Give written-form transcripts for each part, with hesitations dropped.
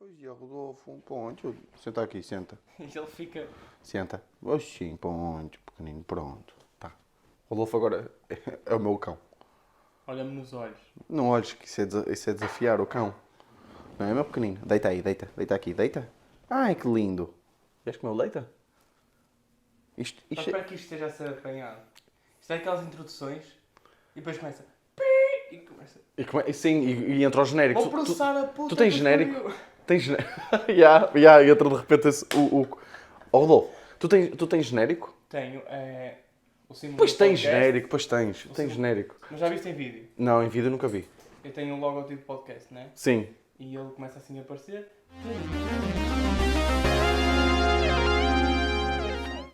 Pois é, Rodolfo, ponto. Senta aqui, senta. E ele fica... Senta. Oxi, ponto, pequenino, pronto. Tá. Rodolfo agora é o meu cão. Olha-me nos olhos. Não olhes que isso é desafiar o cão. Não é, meu pequenino? Deita aí, deita. Deita aqui, deita. Ai, que lindo. Queres comer o leite? Isto Só é... espero que isto esteja a ser apanhado. Isto é aquelas introduções e depois começa... E começa... e entra o genérico. Vou processar a puta tu tens que genérico? pariu. Tens genérico? Entra de repente Oh, Rodolfo, tu tens genérico? Tenho, o símbolo Pois do tens podcast. genérico, pois tens. Tens símbolo. genérico. Mas já viste em vídeo? Não, em vídeo nunca vi. Eu tenho um logotipo podcast, né? Sim. E ele começa assim a aparecer.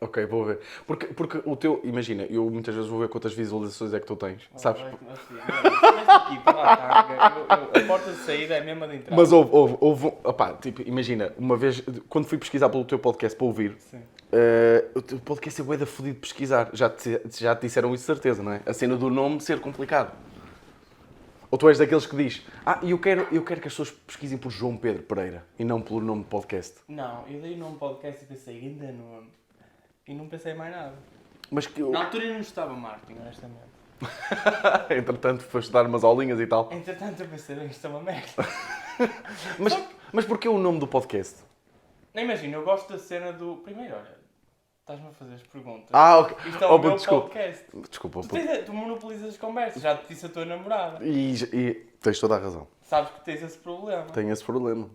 Ok, vou ver. Porque o teu... Imagina, eu muitas vezes vou ver quantas visualizações é que tu tens, sabes? Aqui, para lá, a porta de saída é a mesma de entrada. Mas houve opá, tipo, imagina, uma vez, quando fui pesquisar pelo teu podcast para ouvir, Sim. o teu podcast é bué da fodido de pesquisar. Já te disseram isso de certeza, não é? A cena do nome ser complicado. Ou tu és daqueles que diz, eu quero que as pessoas pesquisem por João Pedro Pereira e não pelo nome de podcast. Não, eu dei o nome podcast e pensei, ainda nome. E não pensei mais nada. Mas que eu... Na altura eu não estava marketing, honestamente. Entretanto, foste dar umas aulinhas e tal. Entretanto eu pensei, isto é uma merda. Mas porquê o nome do podcast? Nem imagino, eu gosto da cena do... Primeiro, olha, estás-me a fazer as perguntas. Ok. Isto é o meu desculpa. podcast. Desculpa. Tu monopolizas as conversas, já te disse a tua namorada. E tens toda a razão. Sabes que tens esse problema. Tenho esse problema.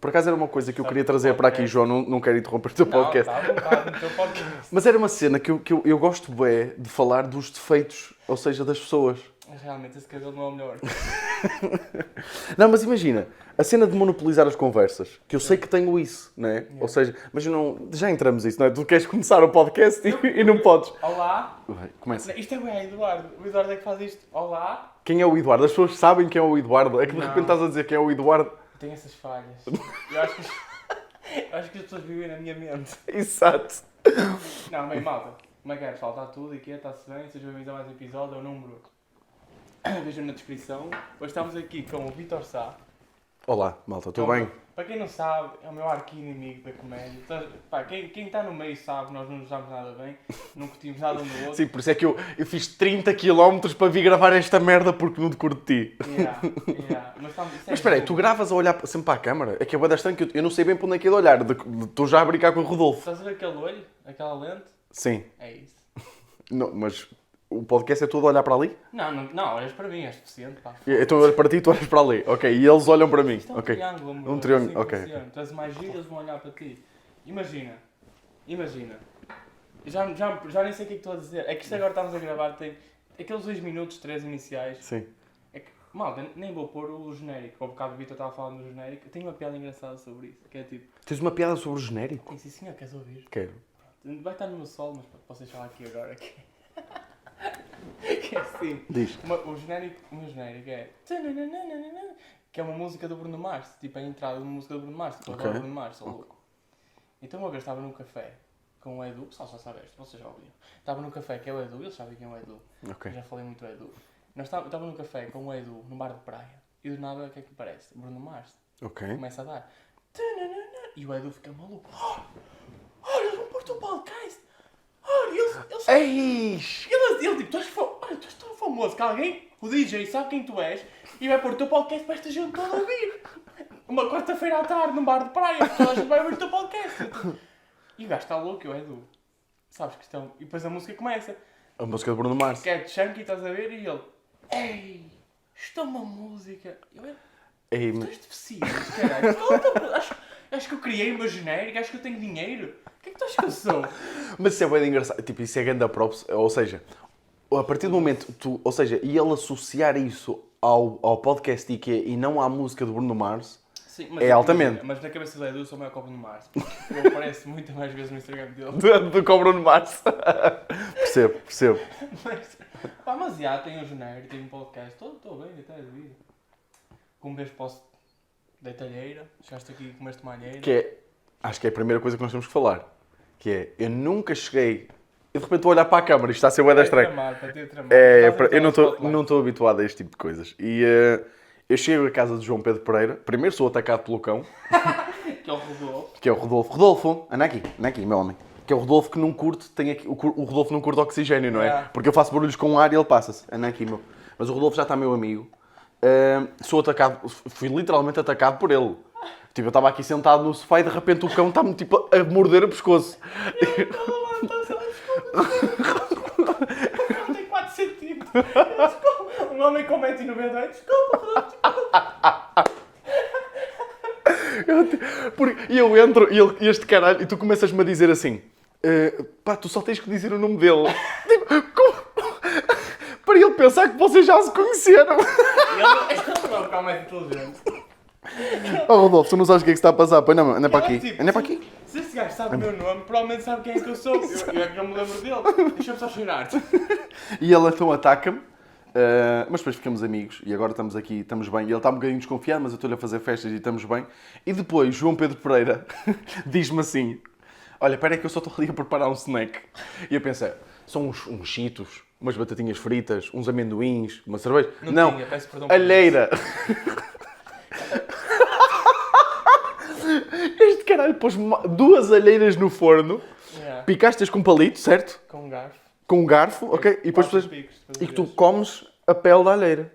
Por acaso era uma coisa que eu Sabe queria que o trazer para aqui, podcast- João, não quero interromper o teu podcast. Não, está à vontade no teu podcast. Mas era uma cena que eu gosto bué de falar dos defeitos, ou seja, das pessoas. Mas realmente esse cabelo não é o melhor. Não, mas imagina, a cena de monopolizar as conversas, que eu sei que tenho isso, não é? Ou seja, mas já entramos nisso, não é? Tu queres começar o podcast e não podes. Olá. Vai, começa. Isto é o Eduardo. O Eduardo é que faz isto. Olá. Quem é o Eduardo? As pessoas sabem quem é o Eduardo. É que de Não. repente estás a dizer quem é o Eduardo. Tem essas falhas. Eu acho que as pessoas vivem na minha mente. Exato. Não, bem, malta. Como é que é, pessoal? Está tudo aqui? Está-se bem? Sejam bem-vindos a mais um episódio. É o número... Vejam na descrição. Hoje estamos aqui com o Vitor Sá. Olá, malta, que é tudo o bem? meu- Para quem não sabe, é o meu arqui-inimigo da comédia. Então, pá, quem está no meio sabe, nós não nos damos nada bem. Não curtimos nada um do outro. Sim, por isso é que eu fiz 30 km para vir gravar esta merda porque não te curti. Yeah. Mas, isso é Mas espera aí, tu gravas a olhar sempre para a câmara? É que é bué da estranho que eu não sei bem para onde é que é de olhar. Estou já a brincar com o Rodolfo. Estás a ver aquele olho? Aquela lente? Sim. É isso. Não, mas o podcast é todo olhar para ali? Não, olhas para mim, é suficiente, pá. Então eu olho para ti e tu olhas para ali. Ok, e eles olham para mim. Isto é um Ok. triângulo, amor. Um triângulo, Assim ok. funciona. Tu és mais giro, eles vão olhar para ti. Imagina. Já nem sei o que é que estou a dizer. É que isto agora estamos a gravar, tem aqueles 2 minutos, 3 iniciais. Sim. É que, malta, nem vou pôr o genérico. Há bocado o Vitor estava falando do genérico. Eu tenho uma piada engraçada sobre isso. Que é tipo, Tens uma piada sobre o genérico? sim senhor, queres ouvir? Quero. Vai estar no meu solo, mas posso deixar aqui agora. Que é assim. Diz. O meu genérico é... Que é uma música do Bruno Mars. Tipo, a entrada de uma música do Bruno Mars. Tipo, eu Ok. adoro Bruno Mars, sou louco. Então uma vez estava num café com o Edu. O pessoal já sabe isto, vocês já ouviram. Estava num café que é o Edu, eles sabem quem é o Edu. Ok. Eu já falei muito do Edu. Estava num café com o Edu, num bar de praia. E do nada, o que é que parece? Bruno Mars. Ok. Começa a dar. E o Edu fica maluco. Olha, eles vão pôr o teu podcast. Olha, eles Eis! ele tipo, tu és tão famoso que alguém, o DJ, sabe quem tu és e vai pôr o teu podcast para esta gente toda ouvir. Uma quarta-feira à tarde num bar de praia, toda a gente vai ouvir o teu podcast. E o gajo está louco, eu é Edu. Sabes que estão. E depois a música começa. A música de Bruno Mars. Que é de Chunky, estás a ver? E ele, ei, isto é uma música. Ei, Tu és deficiente, caralho. Acho que eu criei o meu genérico, acho que eu tenho dinheiro. O que é que tu achas que eu sou? mas isso é bem engraçado. Tipo, isso é ganda props. Ou seja, a partir do momento e ele associar isso ao podcast IKEA e não à música de Bruno Mars, Sim, É altamente. Mas na cabeça do Edu eu sou o maior copo no Mars. Ele aparece muito mais vezes no Instagram dele. do que o Bruno Mars. Percebo. Mas já, tem um genérico, tem um podcast. Estou bem, até a vida. Com um beijo posso deitalheira. Chegaste aqui e comeste uma alheira. Que é, acho que é a primeira coisa que nós temos que falar. Que é, eu nunca cheguei... Eu de repente estou a olhar para a câmara, isto está a ser bué da estranho. Para te tramar. Eu não estou habituado a este tipo de coisas. E Eu chego à casa de João Pedro Pereira, primeiro sou atacado pelo cão, Que é o Rodolfo. que é o Rodolfo. Rodolfo, anda aqui, meu homem. Que é o Rodolfo que não curte, o Rodolfo não curte oxigênio, não é? Yeah. Porque eu faço barulhos com o ar e ele passa-se. Anda aqui, meu. Mas o Rodolfo já está meu amigo. Sou atacado, fui literalmente atacado por ele. Tipo, eu estava aqui sentado no sofá e de repente o cão está-me tipo a morder o pescoço. Não tem 4 centímetros. Um homem com 1,90m. Desculpa, E eu entro e este caralho, e tu começas-me a dizer assim: pá, tu só tens que dizer o nome dele. Tipo, para ele pensar que vocês já se conheceram. Ele não é o cão mais inteligente. Oh Rodolfo, tu não sabes o que é que se está a passar? Põe não, anda para aqui. Tipo, Anda para aqui. Se este gajo sabe o meu nome, provavelmente sabe quem é que eu sou. Eu é que não me lembro dele. Deixa-me só cheirar-te. E ele então ataca-me, mas depois ficamos amigos e agora estamos aqui, estamos bem. E ele está um bocadinho desconfiado, mas eu estou-lhe a fazer festas e estamos bem. E depois João Pedro Pereira diz-me assim: olha, espera aí que eu só estou ali a preparar um snack. E eu pensei, são uns cheetos, umas batatinhas fritas, uns amendoins, uma cerveja. Não tinha, peço perdão por alheira. Este caralho pôs 2 alheiras no forno, Yeah. picaste-as com palito, certo? Com um garfo. Com um garfo, ok? E depois Quatro picos, e que tu comes a pele da alheira.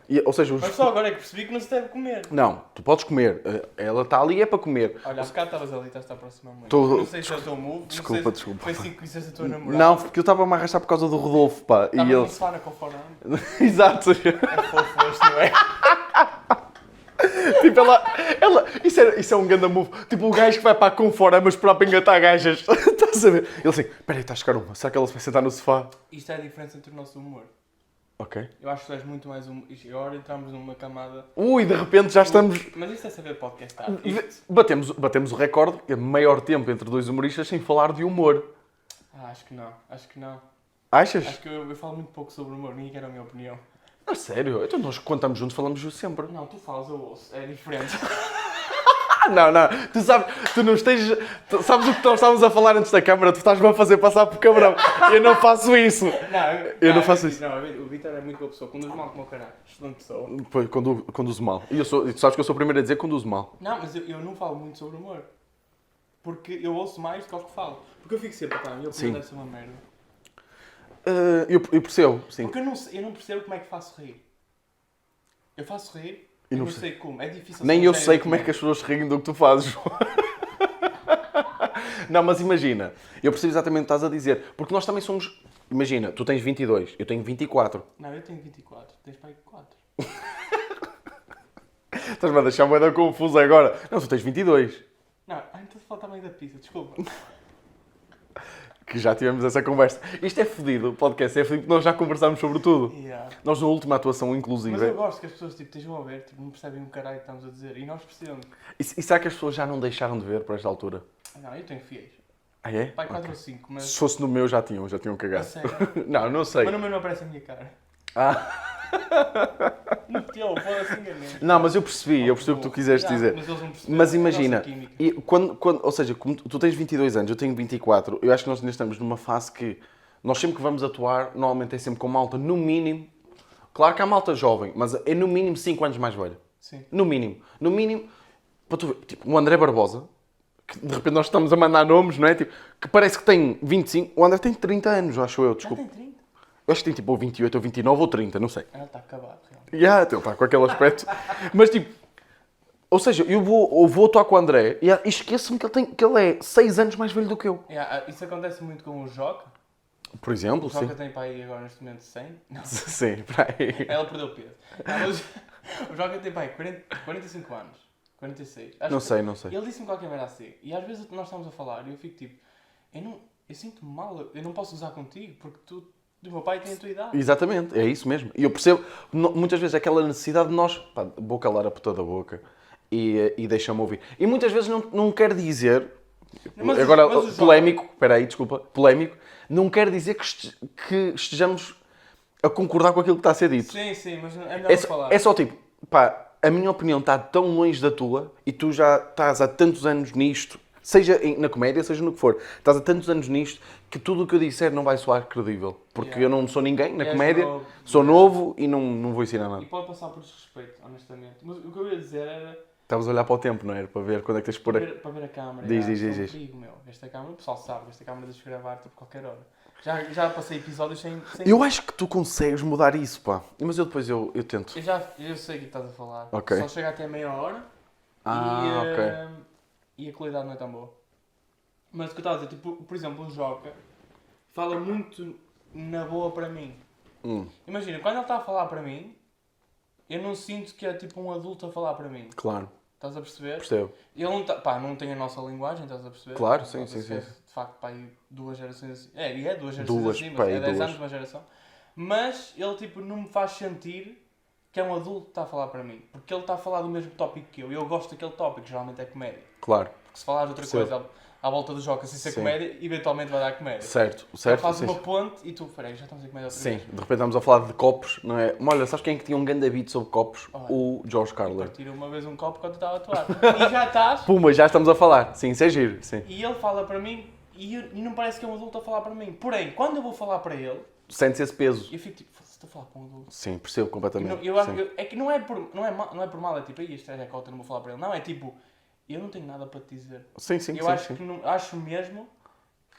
Yeah. Ou seja, Mas só agora é que percebi que não se deve comer. Não, tu podes comer. Ela está ali é para comer. Olha, há bocado estavas ali, estás-te a aproximar muito. Tô- Não sei se é o teu move. Desculpa, não sei desculpa. Foi assim que conheceste a tua namorada. Não, porque eu estava a me arrastar por causa do Rodolfo, pá. Estava E ele... num sofá na conforante. Exato. É fofo este, não é? Tipo, isso é um ganda move. Tipo, o gajo que vai para a Conforama esperar para engatar gajas. Estás a ver? Ele assim, espera aí, está a chegar uma. Será que ela se vai sentar no sofá? Isto é a diferença entre o nosso humor. Ok. Eu acho que tu és muito mais agora entramos numa camada... Ui, de repente já estamos... Mas isto é saber podcastar. Batemos o recorde, que é maior tempo entre 2 humoristas sem falar de humor. Acho que não, acho que não. Achas? Acho que eu falo muito pouco sobre humor, ninguém quer a minha opinião. A sério? Então nós, quando estamos juntos, falamos sempre. Não, tu falas, eu ouço, é diferente. Não. Tu sabes, tu não estejas... Sabes o que nós estávamos a falar antes da câmara? Tu estás-me a fazer passar por cabrão. Eu não faço isso. Eu não faço isso. Não, o Vitor é muito boa pessoa, conduz mal como o caralho. Excelente pessoa. Pois, conduzo mal. E tu sabes que eu sou o primeiro a dizer que conduzo mal. Não, mas eu não falo muito sobre humor. Porque eu ouço mais do que ao que falo. Porque eu fico sempre, pá, a minha Sim. opinião deve ser uma merda. Eu percebo, sim. Porque eu não percebo como é que faço rir. Eu faço rir, E eu não não sei. sei como. É difícil. Nem ser eu sério sei como é comigo. que as pessoas riem do que tu fazes. Não, mas imagina. Eu percebo exatamente o que estás a dizer. Porque nós também somos... Imagina, tu tens 22, eu tenho 24. Não, eu tenho 24, tens pai 4. Estás-me a deixar uma confusa agora. Não, tu tens 22. Não, então falta meio da pizza, desculpa. Que já tivemos essa conversa. Isto é fodido, o podcast é fodido porque nós já conversámos sobre tudo. Yeah. Nós na última atuação, Mas inclusive... eu gosto que as pessoas tipo, estejam a ver, tipo, não percebem um caralho que estamos a dizer. E nós precisamos. E será que as pessoas já não deixaram de ver por esta altura? Não, eu tenho fiéis. Ah, é? Pai 4 Ok. ou 5, mas. Se fosse no meu já tinham A cagado. sério. Não sei. Mas no meu não aparece a minha cara. Ah. No teu, pode assim enganar. Não, mas eu percebi o que tu quiseste dizer. Mas eles não perceberam Mas a imagina, nossa química. e ou seja, como tu tens 22 anos, eu tenho 24, eu acho que nós ainda estamos numa fase que nós sempre que vamos atuar, normalmente é sempre com malta, no mínimo, claro que há malta jovem, mas é no mínimo 5 anos mais velho. Sim. No mínimo, para tu ver, tipo, o André Barbosa, que de repente nós estamos a mandar nomes, não é? Tipo, que parece que tem 25, o André tem 30 anos, acho eu, Já desculpa. tem 30? Eu acho que tem tipo ou 28 ou 29 ou 30, não sei. Ela está acabado, realmente. Ele está com aquele aspecto. Mas tipo, ou seja, eu vou atuar com o André e esqueço-me que ele é 6 anos mais velho do que eu. Isso acontece muito com o Joca. Por exemplo, O Joca sim. tem para aí agora neste momento 100. Não, Sim, para aí. ela perdeu peso. Não, mas o Joca tem para aí 45 anos. 46. Acho Não que- sei, não sei. Ele disse-me qualquer merda assim. E às vezes nós estamos a falar e eu fico tipo, eu sinto-me mal, eu não posso usar contigo porque tu, o meu pai tem a tua idade. Exatamente, é isso mesmo. E eu percebo, muitas vezes, aquela necessidade de nós, pá, vou calar a puta da boca e deixa-me ouvir. E muitas vezes não quer dizer, Mas agora, o Joca- polémico, espera aí, desculpa, polémico, não quer dizer que estejamos a concordar com aquilo que está a ser dito. Sim, mas é melhor não falar. É só tipo, pá, a minha opinião está tão longe da tua e tu já estás há tantos anos nisto Seja na comédia, seja no que for. Estás há tantos anos nisto que tudo o que eu disser não vai soar credível. Porque eu não sou ninguém na comédia, sou novo e não vou ensinar nada. E pode passar por desrespeito, honestamente. Mas o que eu ia dizer era... Estavas a olhar para o tempo, não era? Para ver quando é que tens de pôr... Para ver a câmara. Diz. É um perigo, meu. Esta câmara, o pessoal sabe, esta câmara deixa gravar tipo qualquer hora. Já passei episódios sem... Eu acho que tu consegues mudar isso, pá. Mas eu depois eu tento. Eu sei o que estás a falar. Ok. Só chega até meia hora e a qualidade não é tão boa. Mas o que eu estava a dizer, tipo, por exemplo, o Joca fala muito na boa para mim. Imagina, quando ele está a falar para mim, eu não sinto que é tipo um adulto a falar para mim. Claro. Estás a perceber? Percebo. Ele não tem a nossa linguagem, estás a perceber? Claro, sim. De facto, pá, aí 2 gerações assim. É 2 gerações Duas, assim, pá, mas é 10 duas. anos de uma geração. Mas ele tipo não me faz sentir que é um adulto que está a falar para mim. Porque ele está a falar do mesmo tópico que eu. E eu gosto daquele tópico, geralmente é comédia. Claro. Porque se falares de outra Percebo. coisa à volta do Joca sem ser Sim. comédia, eventualmente vai dar comédia. Certo. Ele faz sim. uma ponte e tu, peraí, já estamos em comédia outra Sim, vez. de repente estamos a falar de copos, não é? Mas olha, sabes quem é que tinha um grande beat sobre copos? Olha. O George Carlin. Partir uma vez um copo quando eu estava a atuar. E já estás. Puma, já estamos a falar. Sim, isso é giro, sim. E ele fala para mim e não parece que é um adulto a falar para mim. Porém, quando eu vou falar para ele, Sentes esse peso. eu fico tipo, estou a falar para um adulto. Sim, percebo E completamente. não- eu acho Sim. que- é que não é por mal, é tipo, aí este é cota, não vou falar para ele. Não, é tipo, eu não tenho nada para te dizer. Sim, Eu acho mesmo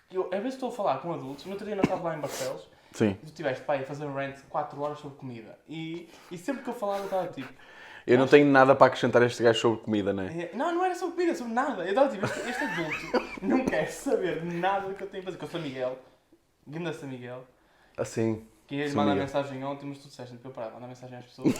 que às vezes estou a falar com adultos, no outro dia nós estávamos lá em Barcelos, Sim. e tu estiveste, pai, a fazer um rant de 4 horas sobre comida. E sempre que eu falava eu estava tipo, Eu não tenho nada para acrescentar a este gajo sobre comida, não é? não era sobre comida, sobre nada. Eu estava tipo, este adulto não quer saber de nada do que eu tenho a fazer. Que eu sou Miguel, Guinda São Miguel, Assim. que ia Sou mandar Miguel. mensagem ontem, mas tu disseste para eu parar de mandar mensagem às pessoas.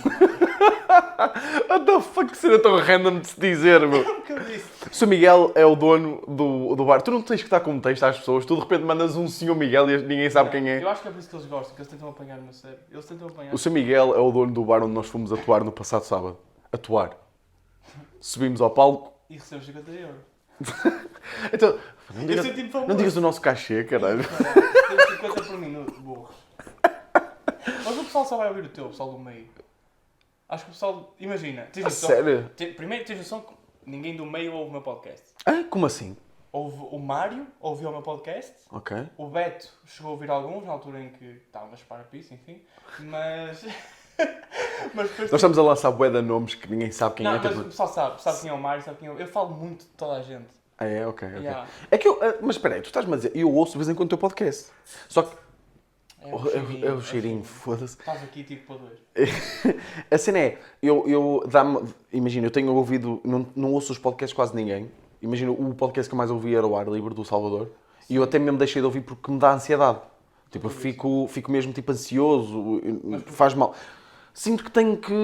What the fuck, que cena tão random de se dizer, meu? O que eu disse? O Sr. Miguel é o dono do bar. Tu não tens que estar como texto às pessoas. Tu de repente mandas um Sr. Miguel e ninguém sabe quem é. Eu acho que é por isso que eles gostam, que eles tentam apanhar o meu cérebro. Eles tentam apanhar. O Sr. Miguel é o dono do bar onde nós fomos atuar no passado sábado. Atuar. Subimos ao palco. E recebes 50 euros. Então, Eu senti-me famoso. não digas o nosso cachê, caralho. Temos 50 por minuto, burro. Mas o pessoal só vai ouvir o teu, o pessoal do meio. Acho que o pessoal. Imagina, tens A noção. sério? Primeiro tens noção que ninguém do meio ouve o meu podcast. Ah, como assim? Houve o Mário, ouviu o meu podcast. Ok. O Beto chegou a ouvir alguns, na altura em que estava a chupar a pizza, enfim. Mas. mas depois. Nós estamos a lançar bué de nomes que ninguém sabe quem Não, é. mas tipo- o pessoal sabe quem é o Mário, sabe quem é o... Eu falo muito de toda a gente. Ah, é? Ok. Yeah. É que eu... Mas espera aí, tu estás-me a dizer... Eu ouço de vez em quando o teu podcast. Só que... É o cheirinho, foda-se. Estás aqui tipo para dois. A cena é... Imagina, eu tenho ouvido... Não ouço os podcasts de quase ninguém. Imagina, o podcast que eu mais ouvi era o Ar Livre, do Salvador. E eu até mesmo deixei de ouvir porque me dá ansiedade. Tipo, eu fico mesmo tipo ansioso. Faz mal. Sinto que tenho que...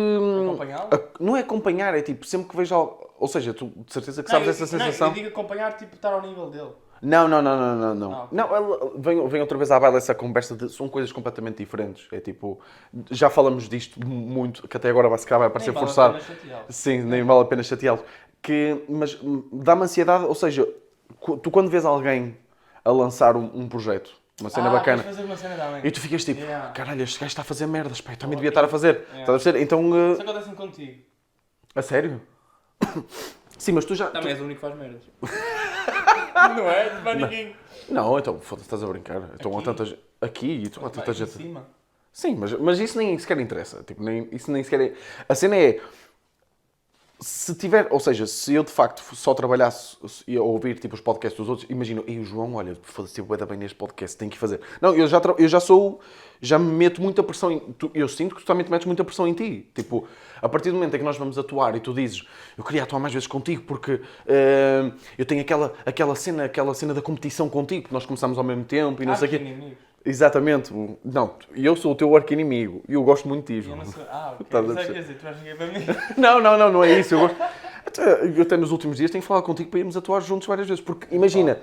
Acompanhá-lo? Não é acompanhar, é tipo, sempre que vejo algo... Ou seja, tu de certeza que sabes essa sensação. Não, eu digo acompanhar, tipo, estar ao nível dele. Não. Ah, ok. Não, vem outra vez à baila essa conversa são coisas completamente diferentes. É tipo, já falamos disto muito, que até agora se calhar vai parecer Nem vale a forçado. pena chateá-lo. Sim, nem vale a pena chateá-lo. Mas dá-me ansiedade, ou seja, tu quando vês alguém a lançar um projeto, uma cena bacana, Fazer uma cena também. e tu ficas tipo, Yeah. caralho, este gajo está a fazer merdas, pá, eu também devia estar a fazer. Yeah. Estás a perceber? Então, Isso acontece contigo. a sério? Sim, mas tu já... Também és o único que faz merdas. Não é? Não vai ninguém. Não, então, foda-se, estás a brincar. Então, há Aqui? tanta gente... Aqui, e tu há tanta Vai em gente... cima. Sim, mas isso nem sequer interessa. Tipo, isso nem sequer é... A cena é... Se tiver... Ou seja, se eu de facto só trabalhasse e a ouvir tipo, os podcasts dos outros, imagino, e o João, olha, foda-se, eu vou dar bem neste podcast, tenho que fazer. Não, eu já sou... Já me meto muita pressão em... Eu sinto que tu também te metes muita pressão em ti. Tipo, a partir do momento em que nós vamos atuar e tu dizes, eu queria atuar mais vezes contigo porque eu tenho aquela cena da competição contigo, porque nós começamos ao mesmo tempo e não sei o quê. Inimigo. Exatamente. Não, eu sou o teu arqui-inimigo e eu gosto muito de ti, Eu João. não sou... ok. Estás a Mas é perceber? que dizer, tu vais ninguém para mim. Não é isso. Eu até nos últimos dias tenho falado contigo para irmos atuar juntos várias vezes. Porque imagina,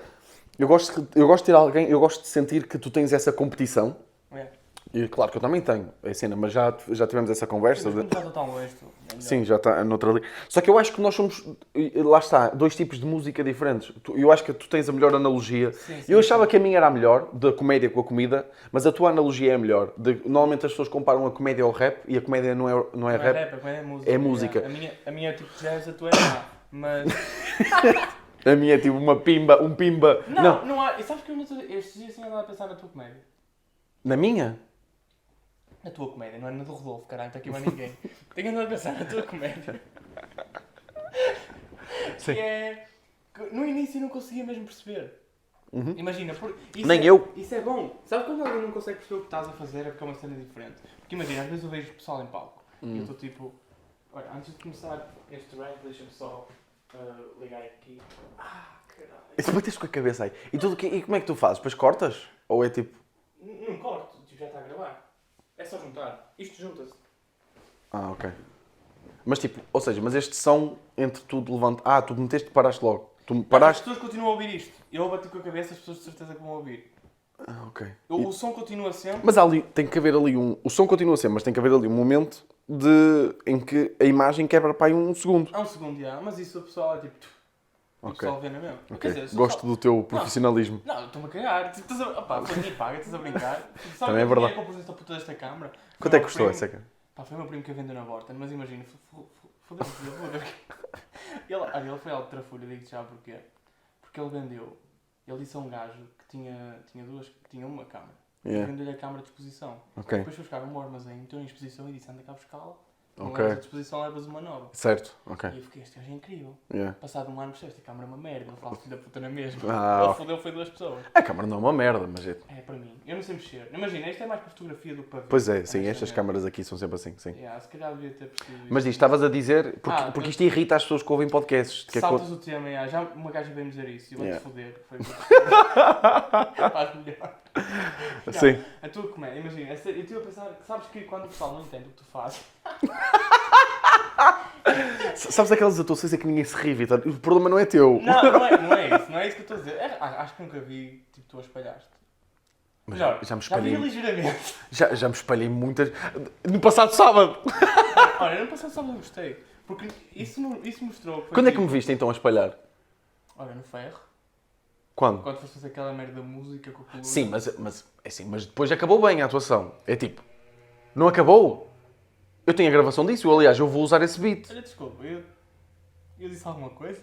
eu gosto de ter alguém, eu gosto de sentir que tu tens essa competição. É. E claro que eu também tenho, é cena, mas já tivemos essa conversa. Mas como já estou tão longe, tu, é melhor. Sim, já está noutra linha. Só que eu acho que nós somos, lá está, dois tipos de música diferentes. Eu acho que tu tens a melhor analogia. Sim, Eu achava que a minha era a melhor, da comédia com a comida, mas a tua analogia é a melhor. Normalmente as pessoas comparam a comédia ao rap e a comédia não é Não é rap. rap, é música. É música. A minha é tipo jazz, a tua é má. Mas... A minha é tipo uma pimba, um pimba. Não há. E sabes que estes dias tinha andado a pensar na tua comédia? Na minha? Na tua comédia, não é na do Rodolfo, caralho, não está aqui mais ninguém. Tenho andado a pensar na tua comédia. Sim. Que é. Que no início eu não conseguia mesmo perceber. Uhum. Imagina, isso Nem eu. Isso é bom. Sabe quando alguém não consegue perceber o que estás a fazer é porque é uma cena diferente? Porque imagina, às vezes eu vejo pessoal em palco e eu estou tipo. Olha, antes de começar este rank, deixa-me só ligar aqui. Caralho. Isso metes com a cabeça aí. E como é que tu fazes? Depois cortas? Ou é tipo... Não corto, tipo, já está a gravar. É só juntar. Isto junta-se. Ah, ok. Mas tipo, ou seja, mas este som entre tudo levanta... Ah, tu meteste e paraste logo. Tu As paraste... pessoas continuam a ouvir isto. Eu bati com a cabeça, as pessoas de certeza que vão ouvir. Ah, ok. O som continua sempre. Mas há ali, tem que haver ali um... O som continua sempre, mas tem que haver ali um momento em que a imagem quebra para aí um segundo. Há um segundo já, mas isso o pessoal é tipo. O Ok. pessoal vê na mesma. Ok. Quer dizer, se o Gosto pessoal- do teu profissionalismo. Não, estou-me a cagar. Tipo, estás a... Opá, foi ninguém paga, estás a brincar. Sabe Também é quanto verdade. dinheiro que eu pus esta puta desta câmara? Quanto é que custou essa cara? Pá, foi o meu primo que a vendeu na Vorten, mas imagina, fodeu-se. Ele foi alto trafulho, digo-te já porquê. Porque ele vendeu, ele disse a um gajo que tinha uma câmara. Yeah. Vendeu-lhe a câmara de exposição. Ok. Depois foi buscar um armazém, meteu em exposição e disse, anda cá buscá-la. Não Ok. levas a disposição, levas uma nova. Certo, ok. E eu fiquei, este gajo é incrível. Yeah. Passado um ano, percebeste, a câmara é uma merda, não falo filho da puta na mesma. Ah, Ele ok. fodeu, foi 2 pessoas. A câmara não é uma merda, mas é... É, para mim. Eu não sei mexer. Imagina, isto é mais para fotografia do que para ver. Pois é, sim, estas honestamente. câmaras aqui são sempre assim, sim. Yeah, se calhar devia ter percebido Mas isto. diz, estavas a dizer, porque eu- isto irrita as pessoas que ouvem podcasts. Que é Saltas o tema, yeah. Já uma gaja veio-me dizer isso e eu vou-te Yeah. foder. Foi o que faz melhor. Sim. A tua comédia, imagina, eu estive a pensar, sabes que quando o pessoal não entende o que tu fazes, Sabes aquelas atuações em que ninguém se ri, Vitor? O problema não é teu. não é isso que eu estou a dizer. Acho que nunca vi, tipo, tu a espalhaste. Mas Melhor, já me vi espalhei. ligeiramente. Já me espalhei muitas. No passado sábado. Olha, no passado sábado eu gostei. Porque isso mostrou. Foi Quando é que me tipo- viste então a espalhar? Olha, no ferro. Quando? Quando foste fazer aquela merda da música com o coluna. Sim, mas depois acabou bem a atuação. É tipo, não acabou? Eu tenho a gravação disso, aliás, eu vou usar esse beat. Olha, desculpa, eu disse alguma coisa?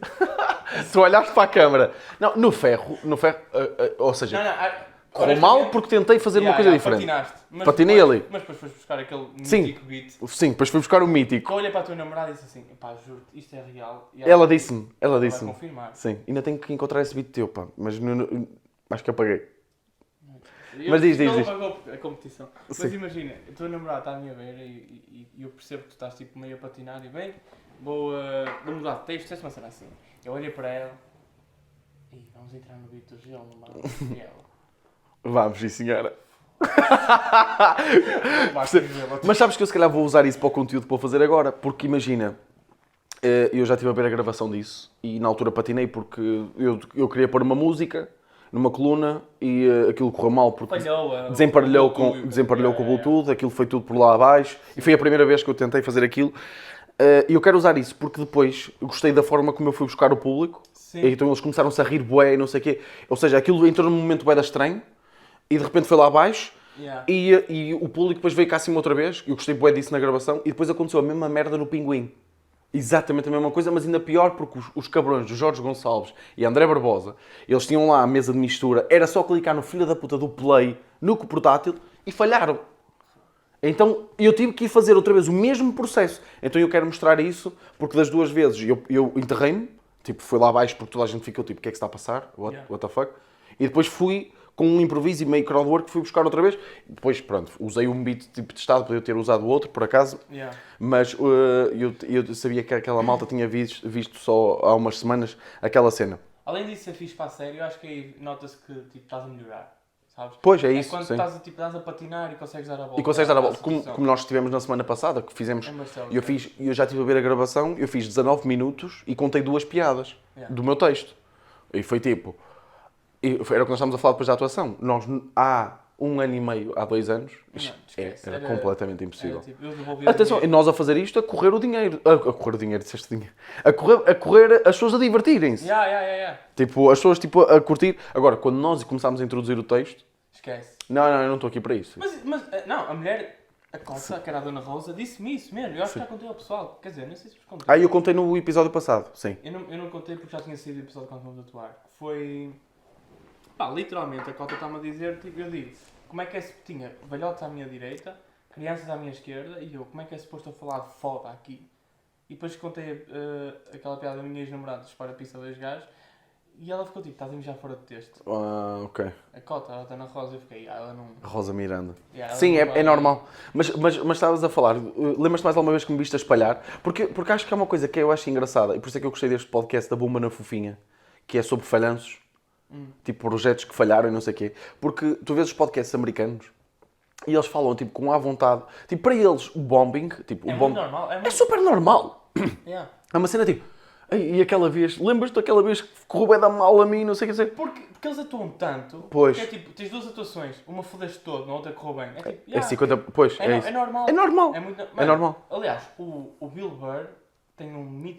Tu olhaste para a câmara. Não, no ferro, ou seja, correu mal porque tentei fazer uma coisa diferente. Patinaste. Patinei ali. Mas depois foste buscar aquele Sim. mítico beat. Sim, depois fui buscar o mítico. Eu olhei para a tua namorada e disse assim, pá, juro-te, isto é real. E Ela disse-me. vai confirmar. Sim, ainda tenho que encontrar esse beat teu, pá. Mas acho que apaguei. Mas diz. Ele pagou a competição. Mas Sim. imagina, a tua namorada está a minha beira e eu percebo que tu estás tipo meio a patinar e bem, vou mudar de texto, é uma cena assim. Eu olhei para ela e vamos entrar no beat do gelo, no mar. E ela. Vamos, sim senhora. Basta dizer, Mas sabes que eu se calhar vou usar isso para o conteúdo que vou fazer agora, porque imagina, eu já estive a ver a gravação disso e na altura patinei porque eu queria pôr uma música numa coluna e aquilo correu mal porque desemparelhou com o Bluetooth, aquilo foi tudo por lá abaixo e foi a primeira vez que eu tentei fazer aquilo. E eu quero usar isso porque depois eu gostei da forma como eu fui buscar o público. Sim. E então eles começaram-se a rir bué e não sei o quê. Ou seja, aquilo entrou num momento bué da estranho e de repente foi lá abaixo. Yeah. E o público depois veio cá acima outra vez. Eu gostei bué disso na gravação. E depois aconteceu a mesma merda no Pinguim. Exatamente a mesma coisa, mas ainda pior porque os cabrões do Jorge Gonçalves e André Barbosa, eles tinham lá a mesa de mistura. Era só clicar no filho da puta do play, no portátil, e falharam. Então eu tive que ir fazer outra vez o mesmo processo. Então eu quero mostrar isso porque das duas vezes eu enterrei-me. Tipo, foi lá abaixo porque toda a gente ficou tipo, o que é que está a passar? What the fuck? E depois fui com um improviso e meio crowdwork, fui buscar outra vez. Depois, pronto, usei um beat tipo testado, podia ter usado outro, por acaso. Yeah. Mas eu sabia que aquela malta tinha visto só há umas semanas aquela cena. Além disso, ser fixe para a sério, eu acho que aí nota-se que tipo, estás a melhorar. Sabes? Pois, é isso, quando sim. estás a patinar e consegues dar a volta. E consegues dar a à volta, como situação. nós estivemos na semana passada, que fizemos. É Marcelo, Eu já estive a ver a gravação, eu fiz 19 minutos e contei 2 piadas do meu texto. E foi tipo. Era o que nós estávamos a falar depois da atuação. Nós, há 1 ano e meio, há 2 anos, esquece. era completamente impossível. Tipo, eu devolvi Atenção, e nós a fazer isto, a correr o dinheiro. A correr o dinheiro, disseste dinheiro. A correr as pessoas a divertirem-se. Yeah. Tipo, as pessoas tipo, a curtir. Agora, quando nós começámos a introduzir o texto, Esquece. não, eu não estou aqui para isso. Mas não, a mulher A Cota, que era a Dona Rosa, disse-me isso mesmo. Eu acho que já contei ao pessoal. Quer dizer, não sei se vos contei. Ah, eu contei no episódio passado, sim. Eu não contei porque já tinha saído o episódio quando fomos atuar. Foi... Pá, literalmente, a Cota está-me a dizer, tipo, eu digo, como é que é se tinha velhotes à minha direita, crianças à minha esquerda, e eu, como é que é suposto eu falar de foda aqui? E depois contei aquela piada da minha ex-namorada, dispara a pista dos gajos, e ela ficou tipo, estás a mijar fora de texto. Ah, ok. A Cota, ela está na Rosa, eu fiquei, ela não... Rosa Miranda. Yeah, ela Sim, não é vai- normal. Mas estavas a falar, lembras-te mais alguma vez que me viste a espalhar? Porque acho que é uma coisa que eu acho engraçada, e por isso é que eu gostei deste podcast da Bomba na Fofinha, que é sobre falhanços, tipo projetos que falharam e não sei o quê. Porque tu vês os podcasts americanos e eles falam tipo com à vontade. Tipo, para eles o bombing, tipo, É o muito bomb... normal, é é muito... super normal. Yeah. É uma cena tipo, "Ei, e aquela vez, lembras-te daquela vez que correu bem da mal a mim, não sei o que dizer. Porque eles atuam tanto, Pois. que é tipo, tens duas atuações, uma fodeste todo, na outra correu bem. É tipo, É yeah, 50, pois, é isso. é normal. É normal. É, muito, É normal. Aliás, o Bill Burr tem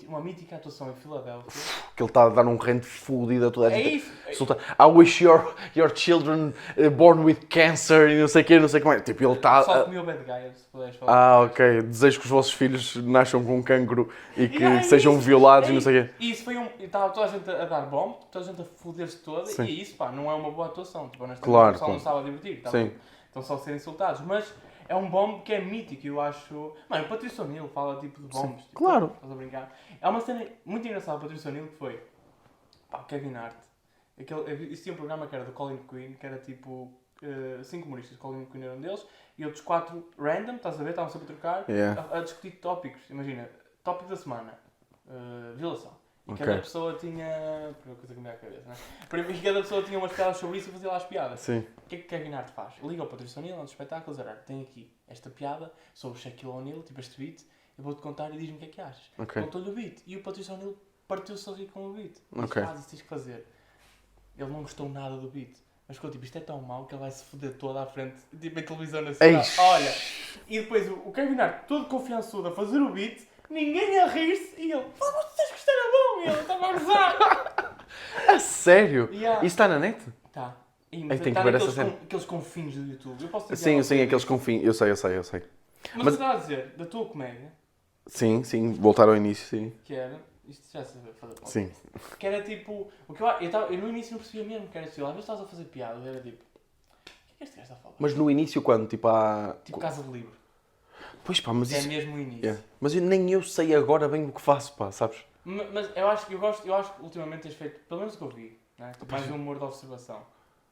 uma mítica atuação em Filadélfia. Que ele está a dar um rente fodido a toda a É gente. isso. Solta, I wish your children born with cancer e não sei o quê, não sei como é. Tipo, ele está... Só comi o bad guy, se puderes falar. Ah, ok. Desejo que os vossos filhos nasçam com um cancro e que Yeah, é sejam isso. violados É e não sei o quê. E isso foi estava toda a gente a dar bom, toda a gente a foder-se toda, Sim. e isso, pá, não é uma boa atuação. Tipo, honestamente, Claro, o pessoal não claro. estava a divertir. Sim. Estão só a ser insultados. Mas é um bomb que é mítico, eu acho. Mano, o Patrício O'Neill fala tipo de bombs. Tipo, claro. Estás a brincar. É uma cena muito engraçada do Patrício O'Neill que foi. Pá, Kevin Hart. Isso tinha um programa que era do Colin Quinn, que era tipo 5 humoristas, Colin Quinn era um deles, e outros 4 random, estás a ver? Estavam sempre a trocar, Yeah. a discutir tópicos. Imagina, tópico da semana, violação. E Ok. cada pessoa tinha. Primeira coisa que me veio à cabeça, né? E cada pessoa tinha umas piadas sobre isso e fazia lá as piadas. Sim. O que é que Kevin Hart faz? Liga ao Patrício O'Neill, antes do espetáculo, dizer: "Olha, tem aqui esta piada sobre Shaquille O'Neal, tipo este beat, eu vou-te contar e diz-me o que é que achas." Ok. Contou-lhe o beat e o Patrício O'Neill partiu-se a rir com o beat. Disse: Ok. "Faz isso, tens que fazer." Ele não gostou nada do beat. Mas ficou tipo, isto é tão mau que ele vai se foder toda à frente, tipo em televisão nacional. Eish. Olha, e depois o Kevin Hart, todo confiançudo a fazer o beat, ninguém a rir-se e ele, pá, mas tu disseste que isto era bom, e ele estava a gozar. A sério? Yeah. Isso está na net? Tá. E, Ai, mas tenho que tá ver essa naqueles cena. aqueles confins do YouTube. Eu posso te Sim, enviar sim, uma aqueles coisa. confins. Eu sei. Mas, Mas- você está a dizer, da tua comédia, Sim, voltar ao início, sim. que era, isto já se vai fazer podcast. Sim. Que era tipo, o que eu no início não percebia mesmo, que era assim, às vezes estavas a fazer piadas, era tipo, o que é que este gajo está a falar? Mas no início, quando? Tipo, há... Tipo Casa de Livro. Pois pá, mas É isso... mesmo o início. Yeah. Mas nem eu sei agora bem o que faço, pá, sabes? Mas eu acho que ultimamente tens feito, pelo menos o que eu vi, né? Mais um humor de observação.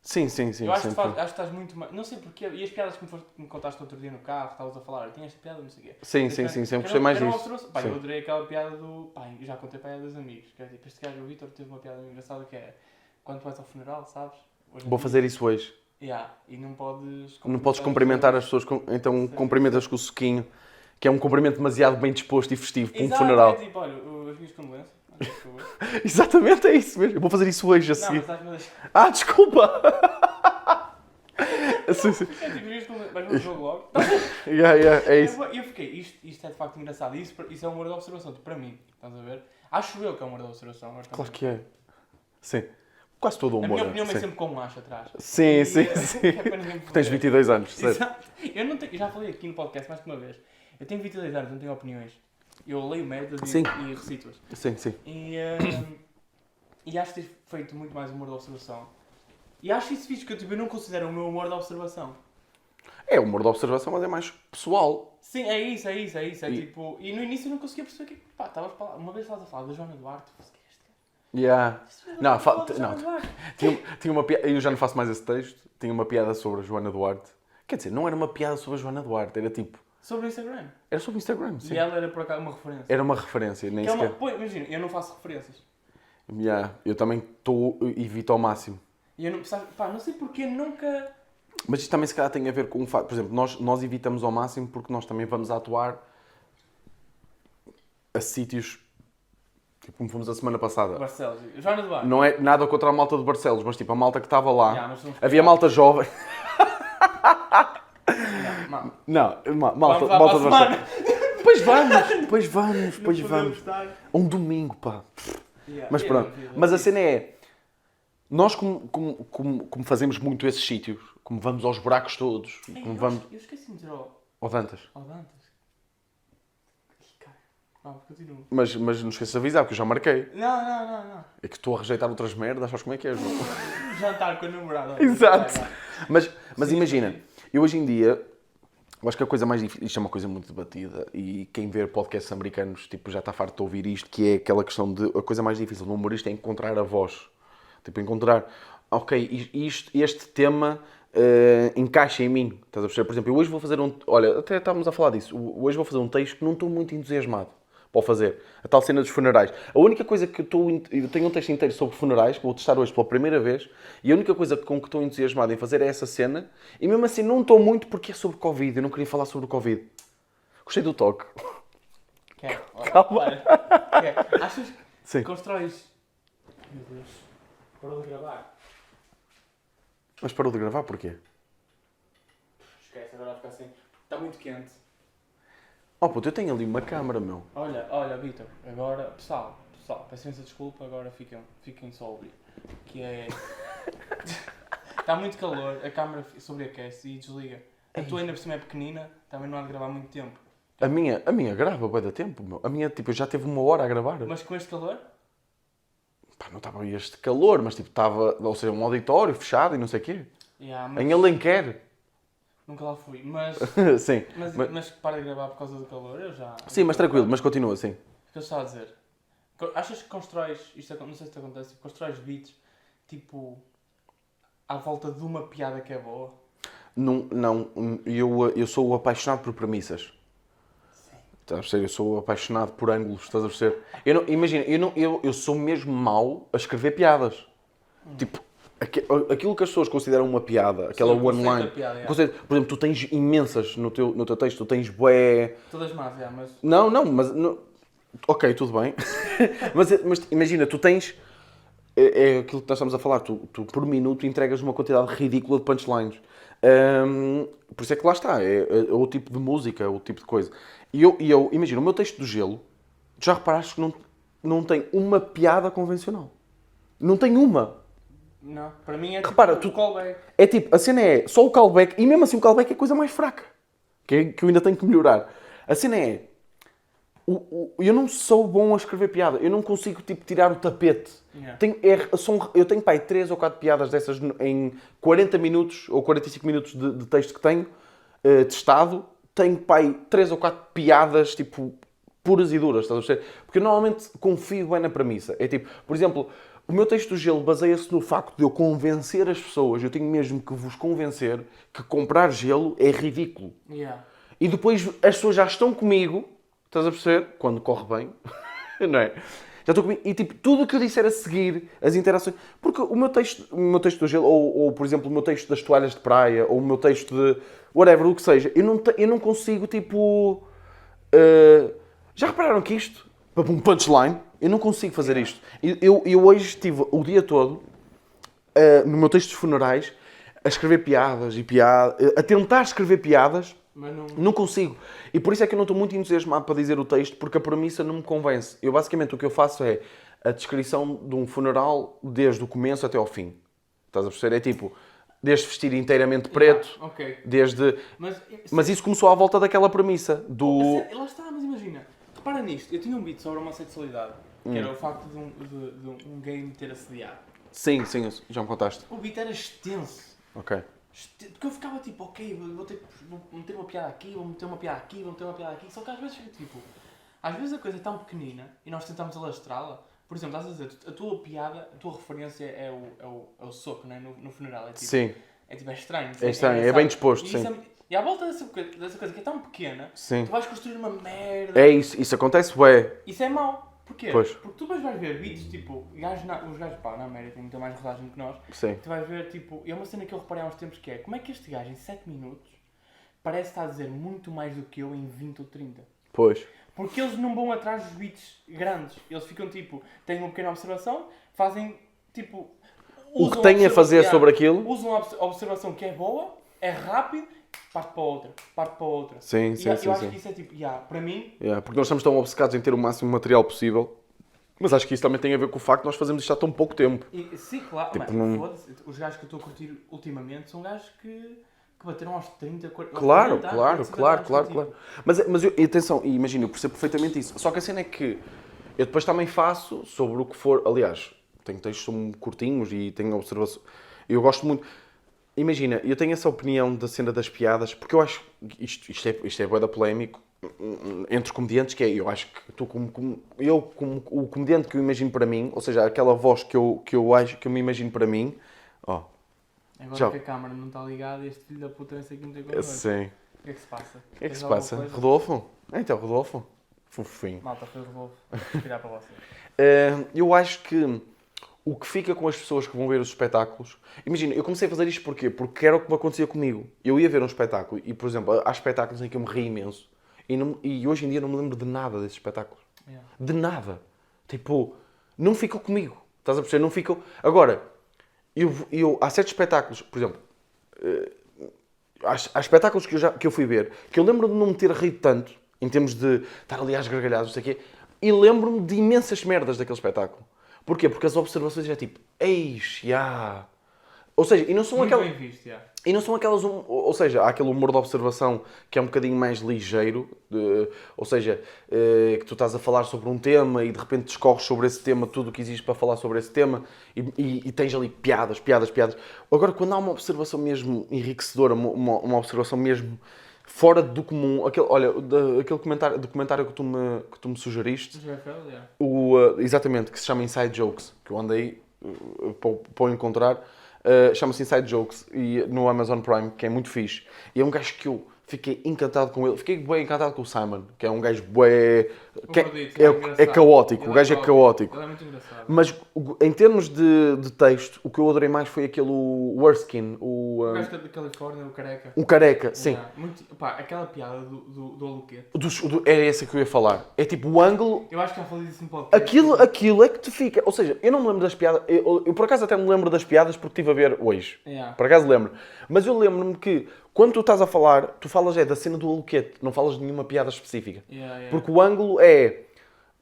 Sim, eu acho que, sempre. acho que estás muito mais. Não sei porquê, e as piadas que me contaste outro dia no carro, estavas a falar, tinha esta piada, não sei o quê. Sim, sempre gostei mais disso. disso. Pá, Sim. eu adorei aquela piada do. Pá, eu já contei para ela dos amigos, que é tipo, este gajo, o Vitor, teve uma piada engraçada que é quando tu vais ao funeral, sabes? Hoje em Vou dia- fazer isso hoje. Yeah, e não podes. Não podes cumprimentar as pessoas, então Sim. cumprimentas com o suquinho, que é um cumprimento demasiado bem disposto e festivo para um Exato, funeral. É tipo, olha, as minhas condolências. Por favor. Exatamente, é isso mesmo. Eu vou fazer isso hoje, a Não, seguir. mas estás-me a deixar. Ah, desculpa! sim. É tipo, as minhas condolências. Vais ver o jogo logo. É isso. Eu fiquei, isto é de facto engraçado. Isso é um humor da observação, tipo, para mim, estás a ver? Acho eu que é um humor da observação. Agora Claro também. que é. Sim. Quase todo o A humor. minha opinião sim. é sempre com um acho atrás. Sim. É para ninguém me Tens foder. 22 anos, certo? Exato. Eu não tenho, eu já falei aqui no podcast mais que uma vez. Eu tenho 22 anos, não tenho opiniões. Eu leio métodos Sim. e recito-as. Sim. E acho que tens feito muito mais humor da observação. E acho isso fixe, que eu não considero o meu humor da observação. É humor de observação, mas é mais pessoal. Sim, é isso. É E- tipo... E no início eu não conseguia perceber que... Pá, estavas a falar... Uma vez estavas a falar da Joana Duarte. Eu falei, este gajo? Yeah. Não, Fala da Joana não. Duarte. Tinha uma piada, eu já não faço mais esse texto, tinha uma piada sobre a Joana Duarte. Quer dizer, não era uma piada sobre a Joana Duarte, era tipo... Sobre o Instagram. Era sobre o Instagram, sim. E ela era por acaso uma referência. Era uma referência, nem Que é uma... sequer. Pô, imagina, eu não faço referências. Yeah, eu também evito ao máximo. E eu não... Sabe, pá, não sei porque nunca... Mas isto também se calhar tem a ver com o facto... Por exemplo, nós evitamos ao máximo porque nós também vamos atuar a sítios... Tipo como fomos a semana passada. Barcelos. Joana Duarte. Não é nada contra a malta de Barcelos, mas tipo a malta que estava lá. Yeah, mas somos Havia malta jovem. Não, Não, malta, vamos lá malta de para a Barcelos. semana. Pois vamos. Não podemos estar. É um domingo, pá. Yeah, Mas yeah, pronto. yeah, Mas a yeah. cena é... Nós como fazemos muito esses sítios, como vamos aos buracos todos, Ei, como vamos... Eu esqueci de dizer ao Ou Dantas. Ou Dantas. Ih, cara. Vamos, continua. Mas não esqueças de avisar, porque eu já marquei. Não. É que estou a rejeitar outras merdas, sabes como é que é, João? Jantar com a namorada. Exato. Vai. Mas Sim, imagina, sim. eu hoje em dia, eu acho que a coisa mais difícil, isto é uma coisa muito debatida, e quem vê podcasts americanos, tipo, já está farto de ouvir isto, que é aquela questão de, a coisa mais difícil no humorista é encontrar a voz. Tipo, encontrar, ok, este tema encaixa em mim. Estás a perceber? Por exemplo, eu hoje vou fazer olha, até estávamos a falar disso, hoje vou fazer um texto que não estou muito entusiasmado para o fazer. A tal cena dos funerais. A única coisa que eu tenho um texto inteiro sobre funerais, que vou testar hoje pela primeira vez, e a única coisa com que estou entusiasmado em fazer é essa cena, e mesmo assim não estou muito porque é sobre Covid, eu não queria falar sobre o Covid. Gostei do toque. Quer? Calma. Olha, quer? Achas que Sim. constróis... Meu Deus. Parou de gravar. Mas parou de gravar porquê? Esquece, agora vai ficar assim. Está muito quente. Oh puto, eu tenho ali uma câmara, meu. Olha, Vitor, agora, pessoal, peço imensa desculpa, agora fiquem só a ouvir. Que é... Está muito calor, a câmera sobreaquece e desliga. A tua ainda por cima é pequenina, também não há de gravar muito tempo. A minha grava bué da tempo, meu. A minha, tipo, já teve 1 hora a gravar. Mas com este calor? Pá, não estava este calor, mas tipo, estava, ou seja, um auditório fechado e não sei o quê. Yeah, mas Em Alenquer. nunca lá fui, mas, Sim. mas para de gravar por causa do calor, eu já... Sim, mas tranquilo, mas continua, sim. O que eu estava a dizer? Achas que constróis, não sei se te acontece, tipo, constróis beats, tipo, à volta de uma piada que é boa? Não, eu sou apaixonado por premissas. Estás a perceber? Eu sou apaixonado por ângulos, estás a perceber? Imagina, eu sou mesmo mau a escrever piadas. Tipo, aquilo que as pessoas consideram uma piada, aquela Sim, o conceito one-line. da piada, é. Por exemplo, tu tens imensas no teu texto, tu tens bué... Todas más, mas... Não, mas... Ok, tudo bem. mas imagina, tu tens... É aquilo que nós estamos a falar. Tu por minuto entregas uma quantidade ridícula de punchlines. Por isso é que lá está. É o tipo de música, é o tipo de coisa. E eu imagina, o meu texto do Gelo, tu já reparaste que não tem uma piada convencional. Não tem uma. Não, para mim é tipo Repara, callback. É tipo, a cena é só o callback, e mesmo assim o callback é a coisa mais fraca. Que eu ainda tenho que melhorar. A cena é... eu não sou bom a escrever piada. Eu não consigo, tipo, tirar o tapete. Yeah. Eu tenho, pai, 3 ou 4 piadas dessas em 40 minutos ou 45 minutos de texto que tenho testado. Tenho, pai, 3 ou 4 piadas, tipo, puras e duras, estás a perceber? Porque eu normalmente confio bem na premissa. É tipo, por exemplo, o meu texto do Gelo baseia-se no facto de eu convencer as pessoas. Eu tenho mesmo que vos convencer que comprar gelo é ridículo. Yeah. E depois as pessoas já estão comigo, estás a perceber? Quando corre bem, não é? Já estou comigo. E tipo, tudo o que eu disser a seguir, as interações... Porque o meu texto do Gelo, ou por exemplo, o meu texto das toalhas de praia, ou o meu texto de... whatever, o que seja, eu não consigo, tipo... já repararam que isto, para um punchline, eu não consigo fazer isto. Eu hoje estive o dia todo, no meu texto dos funerais, a escrever piadas a tentar escrever piadas, Mas não consigo. E por isso é que eu não estou muito entusiasmado para dizer o texto, porque a premissa não me convence. Eu basicamente o que eu faço é a descrição de um funeral desde o começo até ao fim. Estás a perceber? É tipo, desde vestir inteiramente preto, Yeah, ok. desde... Mas Mas isso começou à volta daquela premissa, do... lá está, mas imagina, repara nisto, eu tinha um beat sobre a homossexualidade, que era o facto de um gay me ter assediado. Sim, já me contaste. O beat era extenso. Ok. Porque eu ficava tipo, ok, vou meter uma piada aqui, vou meter uma piada aqui, vou meter uma piada aqui. Só que às vezes, tipo, às vezes a coisa é tão pequenina e nós tentamos alastrá-la. Por exemplo, estás a dizer, a tua piada, a tua referência é o soco, né? No funeral. É tipo, Sim. É tipo, é estranho. É estranho, é engraçado. bem disposto, E sim. isso e à volta dessa coisa que é tão pequena, Sim. tu vais construir uma merda. É isso acontece, ué. Isso é mau. Porquê? Pois. Porque tu vais ver vídeos, tipo, os gajos, pá, na América têm muita mais rodagem que nós. Sim. Tu vais ver, tipo, é uma cena que eu reparei há uns tempos que é, como é que este gajo em 7 minutos parece estar a dizer muito mais do que eu em 20 ou 30? Pois. Porque eles não vão atrás dos beats grandes. Eles ficam, tipo, têm uma pequena observação, fazem, tipo... O que têm a fazer sobre aquilo. Usam a observação que é boa, é rápido, parte para outra. Sim, E sim, eu sim. acho sim. que isso é, tipo, para mim... Porque nós estamos tão obcecados em ter o máximo material possível. Mas acho que isso também tem a ver com o facto de nós fazermos isto há tão pouco tempo. Sim, claro. Tipo, Mas, não... foda-se, os gajos que eu estou a curtir ultimamente são gajos que que bateram aos 30, 40... Claro, 40 claro, anos, claro, 50 claro, anos claro. contigo. Mas e atenção, e imagina, eu percebo perfeitamente isso. Só que a cena é que eu depois também faço sobre o que for. Aliás, tenho textos curtinhos e tenho observação. Eu gosto muito. Imagina, eu tenho essa opinião da cena das piadas, porque eu acho. Isto é bué da polémico entre comediantes, que é. Eu acho que tu, como o comediante que eu imagino para mim, ou seja, aquela voz que eu acho que eu me imagino para mim. Ó, Agora já. que a câmara não está ligada, este filho da puta vem-se aqui meter connosco. Sim. O que é que se passa? O que é que Tens se alguma passa? coisa? Rodolfo? Então, Rodolfo. Fofinho. Malta, foi o Rodolfo. Vou respirar para vocês. Eu acho que o que fica com as pessoas que vão ver os espetáculos... Imagina, eu comecei a fazer isto porquê? Porque era o que me acontecia comigo. Eu ia ver um espetáculo e, por exemplo, há espetáculos em que eu me ri imenso e hoje em dia não me lembro de nada desses espetáculos. Yeah. De nada. Tipo, não ficam comigo. Estás a perceber? Não ficam... Agora, há certos espetáculos, por exemplo... Há espetáculos que eu fui ver que eu lembro de não me ter rido tanto, em termos de estar ali às gargalhadas, não sei o quê, e lembro-me de imensas merdas daquele espetáculo. Porquê? Porque as observações é tipo, eis, já. Ou seja, e não são Muito aquelas. bem visto, já. E não são aquelas. Ou seja, há aquele humor de observação que é um bocadinho mais ligeiro, ou seja, que tu estás a falar sobre um tema e de repente discorres sobre esse tema, tudo o que existe para falar sobre esse tema e tens ali piadas. Agora, quando há uma observação mesmo enriquecedora, uma observação mesmo fora do comum, aquele documentário que tu me sugeriste, GFL, já. exatamente, que se chama Inside Jokes, que eu andei para o encontrar. Chama-se Inside Jokes e no Amazon Prime, que é muito fixe. E é um gajo que eu fiquei encantado com ele. Fiquei bem encantado com o Simon, que é um gajo bué... é caótico, Ele o gajo é caótico. Ele é muito engraçado. Mas em termos de texto, o que eu adorei mais foi aquele Wordskin, O gajo da Califórnia, o careca. um careca, sim. Yeah. Pá, aquela piada do Aluquete. Era essa que eu ia falar. É tipo o ângulo. Eu acho que já falei disso um pouco. Aquilo é que te fica. Ou seja, eu não me lembro das piadas. Eu por acaso até me lembro das piadas porque estive a ver hoje. Yeah. Por acaso lembro. Mas eu lembro-me que quando tu estás a falar, tu falas da cena do aluquete, não falas de nenhuma piada específica. Yeah. Porque o ângulo é.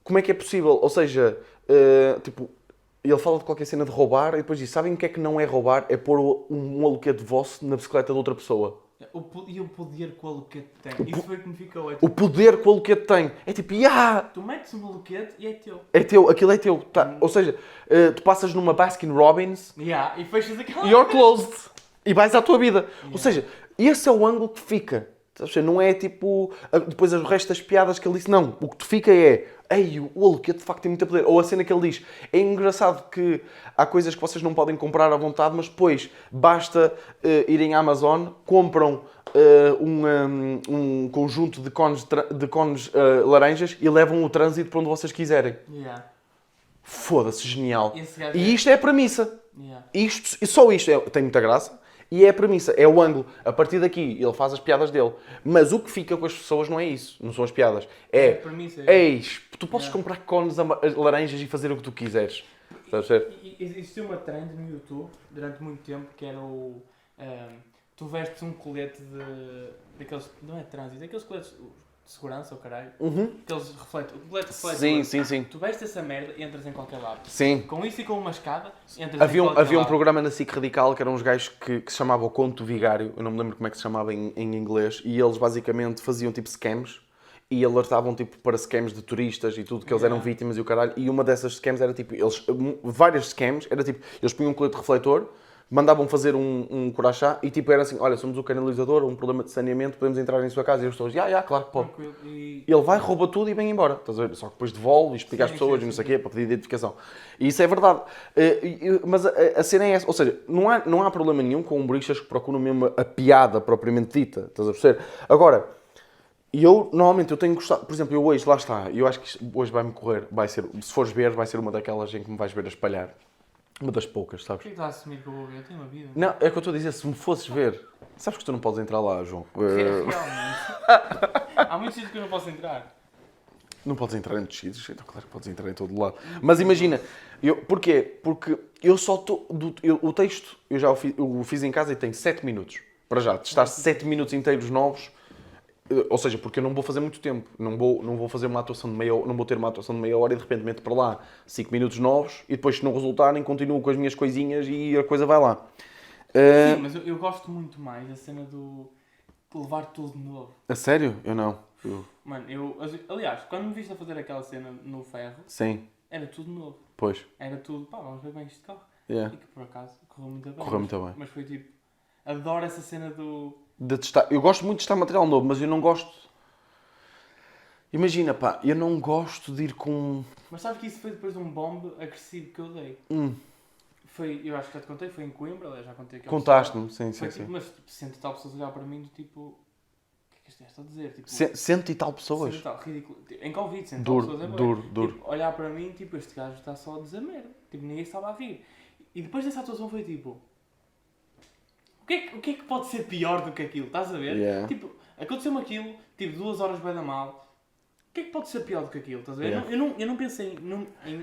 Como é que é possível? Ou seja, tipo, ele fala de qualquer cena de roubar e depois diz: sabem o que é que não é roubar? É pôr um aluquete vosso na bicicleta de outra pessoa. E o poder que o Aluquete tem. Isso foi o que me ficou. O poder que o aluquete tem. É tipo, Tu metes um Aluquete e é teu. é teu, aquilo é teu. Tá? Ou seja, tu passas numa Baskin Robbins E fechas aquela... you're closed. E vais à tua vida. Ou seja, esse é o ângulo que fica. Não é tipo... Depois o resto das piadas que ele disse. Não. O que te fica é... Ei, o aluquete de facto tem muito poder. Ou a cena que ele diz. É engraçado que há coisas que vocês não podem comprar à vontade, mas depois basta irem à Amazon, compram um conjunto de cones laranjas e levam o trânsito para onde vocês quiserem. Yeah. Foda-se, genial. Esse gajo E isto é a premissa. Yeah. Só isto tem muita graça. E é a premissa, é o ângulo. A partir daqui, ele faz as piadas dele. Mas o que fica com as pessoas não é isso. Não são as piadas. É a premissa. Eis, tu podes comprar cones laranjas e fazer o que tu quiseres. Estás a ver? Existiu uma trend no YouTube, durante muito tempo, que era o... tu vestes um colete daqueles... Não é trânsito, aqueles coletes de segurança, ou caralho. Aqueles refletem... O colete reflete. Sim. Tu vestes essa merda e entras em qualquer lado. Sim. Com isso e com uma escada, entras Havia em qualquer um lado. programa na SIC Radical que eram uns gajos que se chamava o Conto Vigário, eu não me lembro como é que se chamava em inglês, e eles basicamente faziam tipo scams e alertavam tipo para scams de turistas e tudo, que eles eram vítimas e o caralho, e uma dessas scams era tipo, várias scams, era tipo, eles punham um colete refletor, mandavam fazer um crachá e tipo era assim, olha, somos o canalizador, um problema de saneamento, podemos entrar em sua casa, e as pessoas, claro que pode. E... Ele vai, rouba tudo e vem embora. Estás a ver? Só que depois devolve e explica às pessoas e não sei o quê, para pedir identificação. E isso é verdade. Mas a cena é essa. Ou seja, não há problema nenhum com humoristas que procuram mesmo a piada propriamente dita. Estás a perceber? Agora, normalmente eu tenho gostado... Por exemplo, eu hoje, lá está, eu acho que hoje vai-me correr, se fores ver, vai ser uma daquelas em que me vais ver a espalhar. Uma das poucas, sabes? Por que estás a assumir que eu vou ver? Eu tenho uma vida. Não, é o que eu estou a dizer, se me fosses ver... Sabes que tu não podes entrar lá, João. Realmente. Há muitos sítios que eu não posso entrar. Não podes entrar em muitos sítios, então claro que podes entrar em todo lado. Mas imagina, porquê? Porque eu só estou... O texto, eu fiz em casa e tem 7 minutos. Para já, testar 7 minutos inteiros novos. Ou seja, porque eu não vou fazer muito tempo. Não vou fazer uma atuação de meia hora, não vou ter uma atuação de meia hora e de repente meto para lá 5 minutos novos e depois, se não resultarem, continuo com as minhas coisinhas e a coisa vai lá. Sim, mas eu gosto muito mais da cena do levar tudo de novo. A sério? Eu não. Mano, aliás, quando me viste a fazer aquela cena no ferro, Sim, era tudo novo. pois. Era tudo, pá, vamos ver bem este carro. Yeah. E que por acaso correu muito bem. Correu muito bem. Mas foi tipo, adoro essa cena do... De testar. Eu gosto muito de testar material novo, mas eu não gosto... Imagina, pá, eu não gosto de ir com... Mas sabes que isso foi depois de um bombe agressivo que eu dei? Foi, eu acho que já te contei, foi em Coimbra, aliás, já contei aqui. Contaste-me, sim, Foi sim, tipo, sim. mas tipo, cento e tal pessoas olhar para mim do tipo, o que é que este gajo está a dizer? Tipo, Cento e tal pessoas? cento e tal, ridículo. Tipo, em Covid, cento e tal pessoas é bué. Duro. Tipo, olhar para mim, tipo, este gajo está só a dizer merda. Tipo, ninguém estava a rir. E depois dessa atuação foi tipo, o que é que pode ser pior do que aquilo? Estás a ver? Yeah. Tipo, aconteceu-me aquilo, tipo, 2 horas bem da mal. O que é que pode ser pior do que aquilo? Estás a ver? Yeah. Eu não pensei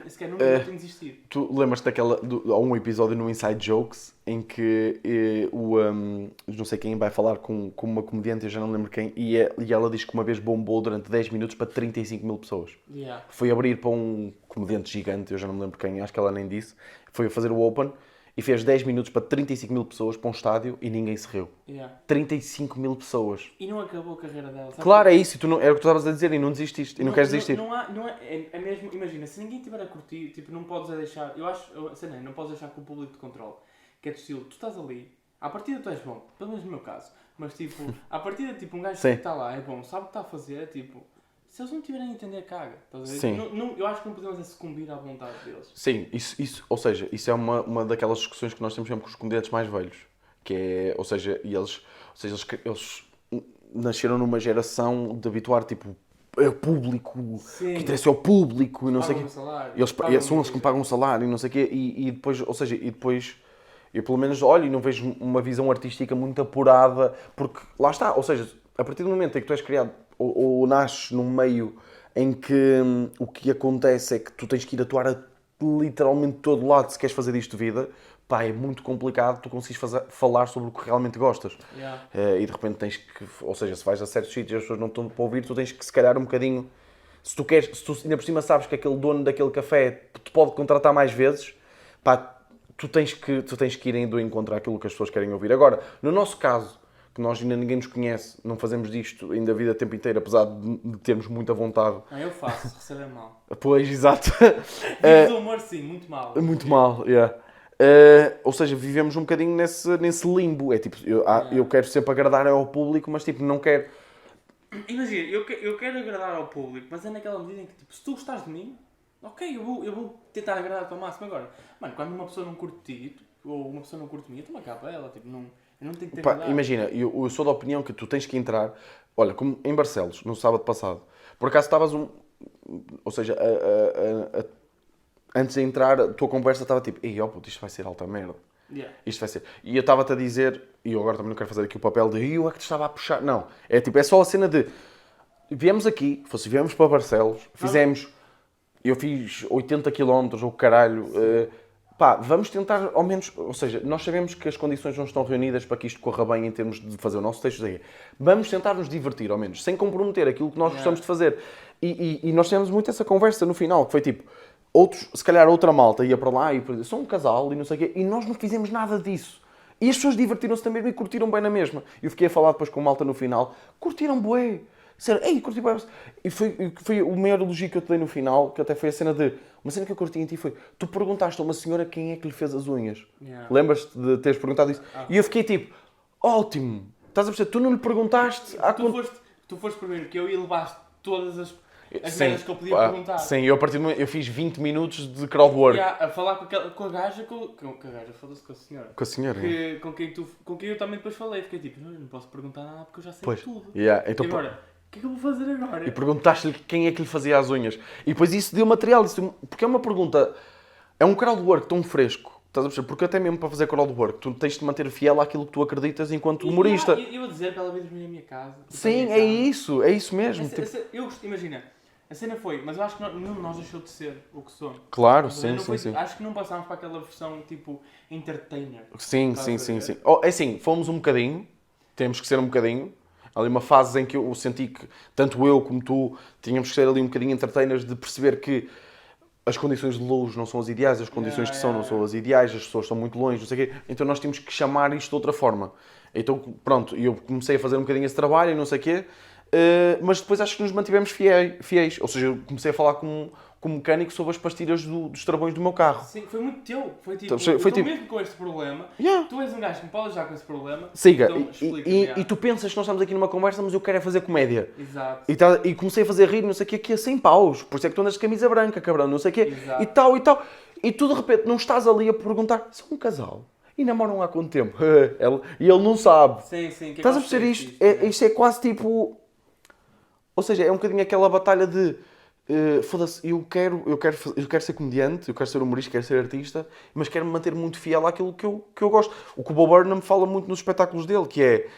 sequer num minuto em desistir. Tu lembras-te há um episódio no Inside Jokes em que não sei quem vai falar com uma comediante, eu já não lembro quem, e ela diz que uma vez bombou durante 10 minutos para 35 mil pessoas. Yeah. Foi abrir para um comediante gigante, eu já não me lembro quem, acho que ela nem disse, foi a fazer o Open e fez 10 minutos para 35 mil pessoas para um estádio e ninguém se riu. Yeah. 35 mil pessoas. E não acabou a carreira dela. Sabe? Claro, é isso, era o que tu estavas a dizer e não desististe, e não queres desistir. É mesmo, imagina, se ninguém estiver a curtir, tipo, não podes deixar, não podes deixar que o público te controle. Que é de estilo, tu estás ali, à partida tu és bom, pelo menos no meu caso, mas tipo, à partida, tipo, um gajo que Sim. está lá é bom, sabe o que está a fazer, tipo, se eles não tiverem a entender, caga. Estás a ver? Sim. Eu acho que não podemos sucumbir à vontade deles. Sim, ou seja, isso é uma daquelas discussões que nós temos sempre com os comediantes mais velhos. Que é, ou seja, eles nasceram numa geração de habituar, tipo, é o público, Sim. que interessa é o público e não sei o Pagam quê. um salário, Eles pagam são eles que me pagam um salário e não sei o quê. E depois, ou seja, eu pelo menos olho e não vejo uma visão artística muito apurada, porque lá está, ou seja, a partir do momento em que tu és criado ou nasces num meio em que o que acontece é que tu tens que ir atuar a literalmente todo lado se queres fazer disto de vida, pá, é muito complicado tu conseguires falar sobre o que realmente gostas. Yeah. E de repente tens que, ou seja, se vais a certos sítios e as pessoas não estão para ouvir, tu tens que se calhar um bocadinho, se tu ainda por cima sabes que aquele dono daquele café te pode contratar mais vezes, pá, tu tens que ir indo encontrar aquilo que as pessoas querem ouvir. Agora, no nosso caso, que nós ainda ninguém nos conhece, não fazemos disto ainda a vida a tempo inteiro, apesar de termos muita vontade. Não, eu faço, receber mal. Pois, exato. Diz o humor sim, muito mal. Muito mal, yeah. Ou seja, vivemos um bocadinho nesse limbo. É tipo, eu quero sempre agradar ao público, mas tipo, não quero... Imagina, eu quero agradar ao público, mas é naquela medida em que, tipo, se tu gostas de mim, ok, eu vou tentar agradar-te ao máximo. Agora, mano, quando uma pessoa não curte ti, ou uma pessoa não curte mim, eu tomo a capa ela, tipo, eu não tenho que ter Pá, nada. imagina, eu sou da opinião que tu tens que entrar... Olha, como em Barcelos, no sábado passado, por acaso estavas ou seja, antes de entrar, a tua conversa estava tipo, ei, ó puto, isto vai ser alta merda. Yeah. Isto vai ser. E eu estava-te a dizer, e eu agora também não quero fazer aqui o papel de eu é que te estava a puxar. Não, é tipo, é só a cena de viemos aqui, viemos para Barcelos, fizemos, eu fiz 80 km ou caralho, pá, vamos tentar ao menos, ou seja, nós sabemos que as condições não estão reunidas para que isto corra bem em termos de fazer o nosso texto daí. Vamos tentar nos divertir ao menos, sem comprometer aquilo que nós gostamos de fazer. E nós tivemos muito essa conversa no final, que foi tipo, se calhar outra malta ia para lá e sou um casal e não sei o quê, e nós não fizemos nada disso. E as pessoas divertiram-se também e curtiram bem na mesma. E eu fiquei a falar depois com malta no final, curtiram bué. Disseram, ei, curti bué. E foi o maior elogio que eu te dei no final, que até foi a cena de... Uma cena que eu curti em ti foi, tu perguntaste a uma senhora quem é que lhe fez as unhas. Yeah. Lembras-te de teres perguntado isso? E eu fiquei tipo, ótimo. Estás a perceber? Tu não lhe perguntaste... Tu foste primeiro que eu e levaste todas as Sim, merdas que eu podia perguntar. Sim, eu a partir do momento, eu fiz 20 minutos de crowdwork. A falar com a gaja, com a gaja, foda-se com a senhora. Com a senhora, Com quem eu também depois falei. Fiquei tipo, não posso perguntar nada porque eu já sei Pois. tudo. Yeah, então, E agora, o que é que eu vou fazer agora? E perguntaste-lhe quem é que lhe fazia as unhas. E depois isso deu material. Porque é uma pergunta... É um crowdwork tão fresco. Estás a perceber? Porque até mesmo para fazer crowdwork, tu tens de manter fiel àquilo que tu acreditas enquanto humorista. Eu a dizer para ela vir dormir na minha casa. Sim, é isso mesmo. Imagina, a cena foi, mas eu acho que nenhum de nós deixou de ser o que somos. Claro, sim. Acho que não passámos para aquela versão tipo entertainer. Sim. É assim, fomos um bocadinho, temos que ser um bocadinho. Ali uma fase em que eu senti que, tanto eu como tu, tínhamos que ser ali um bocadinho entertainers de perceber que as condições de luz não são as ideais, as condições de som não são as ideais, as pessoas estão muito longe, não sei o quê. Então nós tínhamos que chamar isto de outra forma. Então, pronto, eu comecei a fazer um bocadinho esse trabalho e não sei o quê, mas depois acho que nos mantivemos fiéis. Ou seja, eu comecei a falar com o mecânico sobre as pastilhas dos travões do meu carro. Sim, foi muito teu. Foi tipo, Então, eu estou mesmo com este problema. Yeah. Tu és um gajo que me pode ajudar com esse problema. Siga, Então, explica-me. e tu pensas que nós estamos aqui numa conversa, mas eu quero é fazer comédia. Exato. E comecei a fazer rir, não sei o quê, aqui a 100 paus. Por isso é que tu andas de camisa branca, cabrão, não sei o quê. Exato. E tal, e tal. E tu de repente não estás ali a perguntar, são um casal? E namoram há quanto tempo? E ele não sabe. Sim, sim. Estás a perceber isto? Isto é quase tipo... Ou seja, é um bocadinho aquela batalha de... foda-se, eu quero ser comediante, eu quero ser humorista, quero ser artista, mas quero me manter muito fiel àquilo que eu gosto. O que o Bo Burnham fala muito nos espetáculos dele, que é,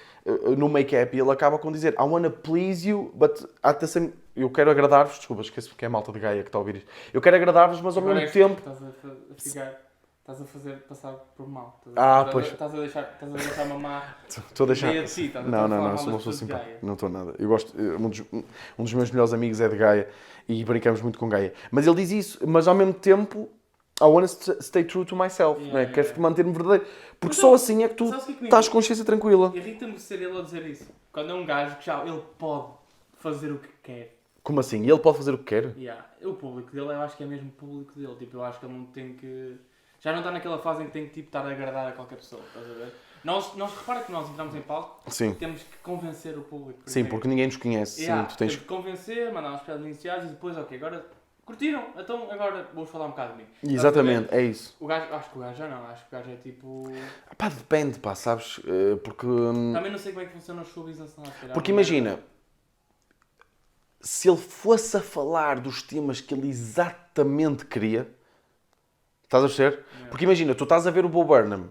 no make-up, ele acaba com dizer I wanna please you, but at the same... Eu quero agradar-vos, desculpa, esqueço que é a malta de Gaia que está a ouvir isto. Eu quero agradar-vos, mas ao mesmo tempo... Estás a fazer passar por mal. Pois. Estás a deixar mamar. Estou a deixar... ideia de si, estás a Não, falar mal sou uma das pessoa pessoas de simpática. Gaia. Não estou nada. Eu gosto... Um dos meus melhores amigos é de Gaia e brincamos muito com Gaia. Mas ele diz isso, mas ao mesmo tempo... I want to stay true to myself, Yeah, não é? yeah. Quero manter-me verdadeiro. Porque Mas só eu- assim é que tu sabes o que é que me estás com consciência tranquila. Irrita-me ser ele a dizer isso. Quando é um gajo que já ele pode fazer o que quer. Como assim? E ele pode fazer o que quer? Yeah. O público dele, eu acho que é mesmo o público dele. Tipo, eu acho que ele não tem que... Já não está naquela fase em que tem que tipo, estar a agradar a qualquer pessoa, estás a ver? Nós repara que nós entramos em palco, Sim. temos que convencer o público. Sim, primeiro. porque ninguém nos conhece. Yeah, Sim, tu tens... temos que convencer, mandar umas piadas iniciais e depois, ok, agora curtiram, então agora vou falar um bocado de mim. Exatamente, é isso. O gajo, acho que o gajo já não, acho que o gajo é tipo... Pá, depende, pá, sabes? Porque... Também não sei como é que funciona o show business lá, se calhar. Porque imagina, se ele fosse a falar dos temas que ele exatamente queria, estás a perceber? Yeah. Porque imagina, tu estás a ver o Bo Burnham.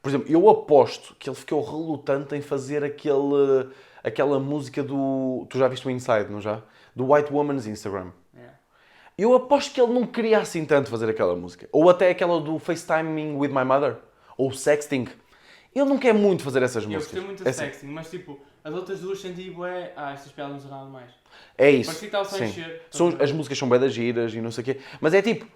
Por exemplo, eu aposto que ele ficou relutante em fazer aquela música do... Tu já viste o Inside, não já? Do White Woman's Instagram. Yeah. Eu aposto que ele não queria assim tanto fazer aquela música. Ou até aquela do FaceTiming with my mother. Ou Sexting. Ele não quer muito fazer essas Eu músicas. gostei muito É da assim. sexting, mas tipo, as outras duas senti bué, estas piadas não são nada mais. É isso. Parecia que estava só a Sim. encher. As músicas são bem das giras e não sei o quê. Mas é tipo,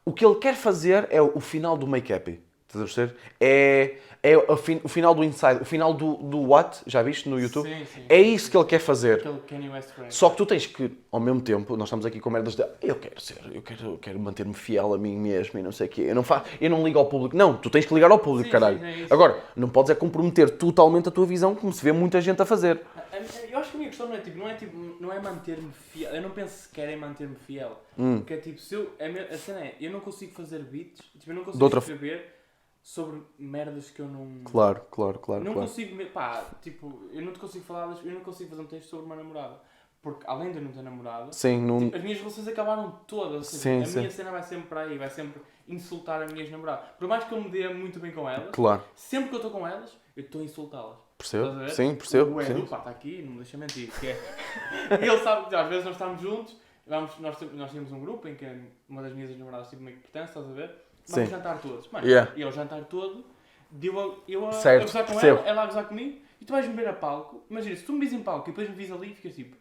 o que ele quer fazer é o final do make-up. Estás a perceber? É o final do Inside, o final do What, já viste no YouTube? Sim, sim. É isso que ele quer fazer. Aquele Kanye West Frank. Só que tu tens que, ao mesmo tempo, nós estamos aqui com merdas de eu quero manter-me fiel a mim mesmo e não sei o quê. Eu não ligo ao público. Não, tu tens que ligar ao público, Sim, caralho. sim, é isso. Agora, não podes é comprometer totalmente a tua visão, como se vê muita gente a fazer. Eu acho que a minha questão não é manter-me fiel. Eu não penso sequer em manter-me fiel. Porque é tipo, se eu. A cena é, eu não consigo fazer beats, tipo, eu não De consigo outra escrever sobre merdas que eu não. Claro. Não consigo. Pá, tipo, eu não te consigo falar, eu não consigo fazer um texto sobre uma namorada. Porque além de eu não ter namorada, Sim, não... tipo, as minhas relações acabaram todas. Ou seja, Sim, a sim. minha cena vai sempre para aí, vai sempre insultar as minhas namoradas. Por mais que eu me dê muito bem com elas, Claro. sempre que eu estou com elas, eu estou a insultá-las. Percebo? Estás a ver? Sim, percebo. O Edu, Sim. pá, está aqui, não me deixa mentir. Que é... Ele sabe, às vezes nós estamos juntos, nós tínhamos um grupo em que uma das minhas namoradas tipo meio que pertence, estás a ver? Vamos Sim. jantar todos. Mano, Yeah. e ao jantar todo, eu a Certo, gozar com percebo. ela a gozar comigo, e tu vais-me ver a palco. Imagina, se tu me vis em palco e depois me vis ali, ficas tipo,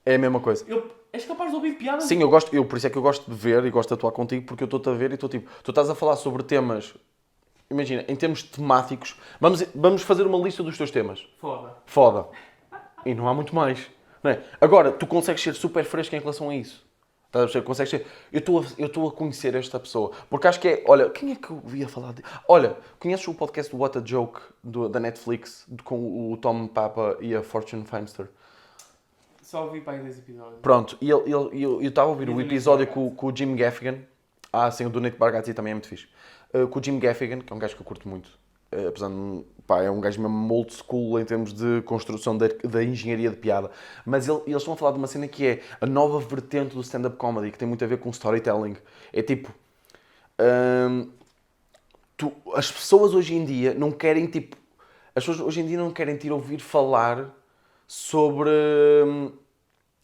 É a mesma coisa. és capaz de ouvir piadas? Sim, por isso é que eu gosto de ver e gosto de atuar contigo, porque eu estou-te a ver e estou tipo, tu estás a falar sobre temas, imagina, em termos temáticos, vamos fazer uma lista dos teus temas. Foda. E não há muito mais. Não é? Agora, tu consegues ser super fresco em relação a isso. Estás a perceber? Consegues ser... Eu estou a conhecer esta pessoa. Porque acho que é... Olha, quem é que eu ia falar de... Olha, conheces o podcast do What a Joke da Netflix com o Tom Papa e a Fortune Feimster? Só ouvi para aí 10 episódios. Pronto, e eu estava a ouvir E o do Nate episódio Bargatze. com o Jim Gaffigan. Ah, sim, o do Nate Bargatze também é muito fixe. Com o Jim Gaffigan, que é um gajo que eu curto muito. Apesar de, pá, é um gajo mesmo old school em termos de construção da engenharia de piada. Mas eles estão a falar de uma cena que é a nova vertente do stand-up comedy, que tem muito a ver com storytelling. É tipo... as pessoas hoje em dia não querem, tipo... As pessoas hoje em dia não querem te ouvir falar sobre...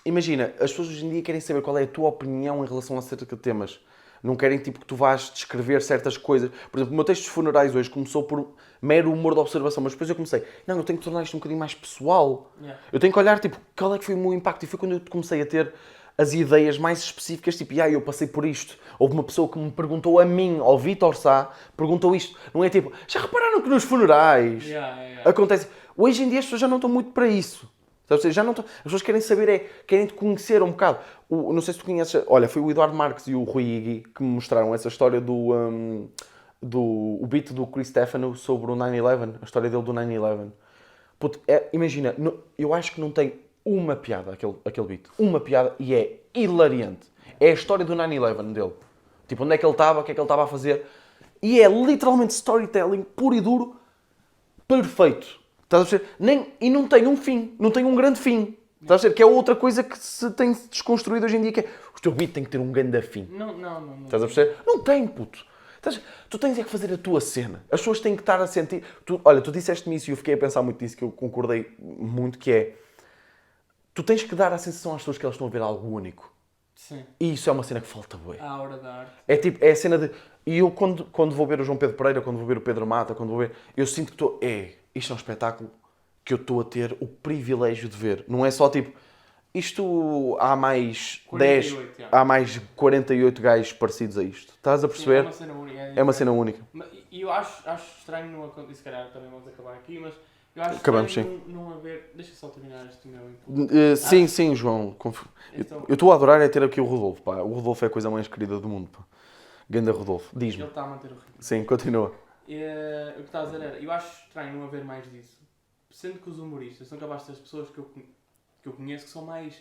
Imagina, as pessoas hoje em dia querem saber qual é a tua opinião em relação a cerca de temas. Não querem tipo que tu vás descrever certas coisas. Por exemplo, o meu texto de funerais hoje começou por mero humor de observação, mas depois eu comecei, não, eu tenho que tornar isto um bocadinho mais pessoal. Yeah. Eu tenho que olhar, tipo, qual é que foi o meu impacto? E foi quando eu comecei a ter as ideias mais específicas, tipo, eu passei por isto. Houve uma pessoa que me perguntou a mim, ao Vítor Sá, perguntou isto. Não é tipo, já repararam que nos funerais acontece... Hoje em dia as pessoas já não estão muito para isso. Já não estão... As pessoas querem saber, querem te conhecer um bocado. Não sei se tu conheces... Olha, foi o Eduardo Marques e o Rui Igui que me mostraram essa história o beat do Chris Stefano sobre o 9/11, a história dele do 9/11. Puto, imagina, eu acho que não tem uma piada aquele beat. Uma piada e é hilariante. É a história do 9/11 dele. Tipo, onde é que ele estava, o que é que ele estava a fazer. E é literalmente storytelling puro e duro, perfeito. Estás a perceber? E não tem um fim, não tem um grande fim. Estás a perceber? Que é outra coisa que se tem desconstruído hoje em dia, que é o teu beat tem que ter um grande fim. Não. Estás a perceber? Não tem, puto. Tu tens é que fazer a tua cena. As pessoas têm que estar a sentir... Olha, tu disseste-me isso e eu fiquei a pensar muito nisso, que eu concordei muito, que é... Tu tens que dar a sensação às pessoas que elas estão a ver algo único. Sim. E isso é uma cena que falta bué. A hora da arte. É a cena de... E eu, quando vou ver o João Pedro Pereira, quando vou ver o Pedro Mata, quando vou ver... Eu sinto que estou... Isto é um espetáculo que eu estou a ter o privilégio de ver. Não é só tipo... Isto há mais 48, 10... Há mais 48 gajos parecidos a isto. Estás a perceber? Sim, é uma cena única. É uma cena única. E eu acho estranho não acontecer... Se calhar também vamos acabar aqui, mas... Eu acho Acabamos, estranho não haver... Deixa só terminar este meu input. Sim, João. Eu estou a adorar ter aqui o Rodolfo, pá. O Rodolfo é a coisa mais querida do mundo, pá. Ganda Rodolfo. Diz-me. Ele está a manter o ritmo. Sim, continua. O que estava a dizer era... Eu acho estranho não haver mais disso. Sendo que os humoristas são capazes das pessoas que eu conheço que são mais...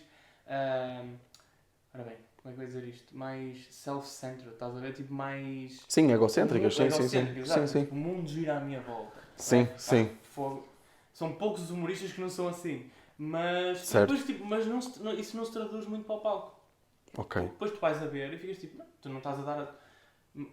ora bem, como é que eu ia dizer isto? Mais self-centered, estás a ver? Tipo, mais... Sim, egocêntricas, sim. Tipo, o mundo gira à minha volta. Sim. São poucos os humoristas que não são assim. Mas, depois, tipo, isso não se traduz muito para o palco. Ok. Depois tu vais a ver e ficas tipo, tu não estás a dar...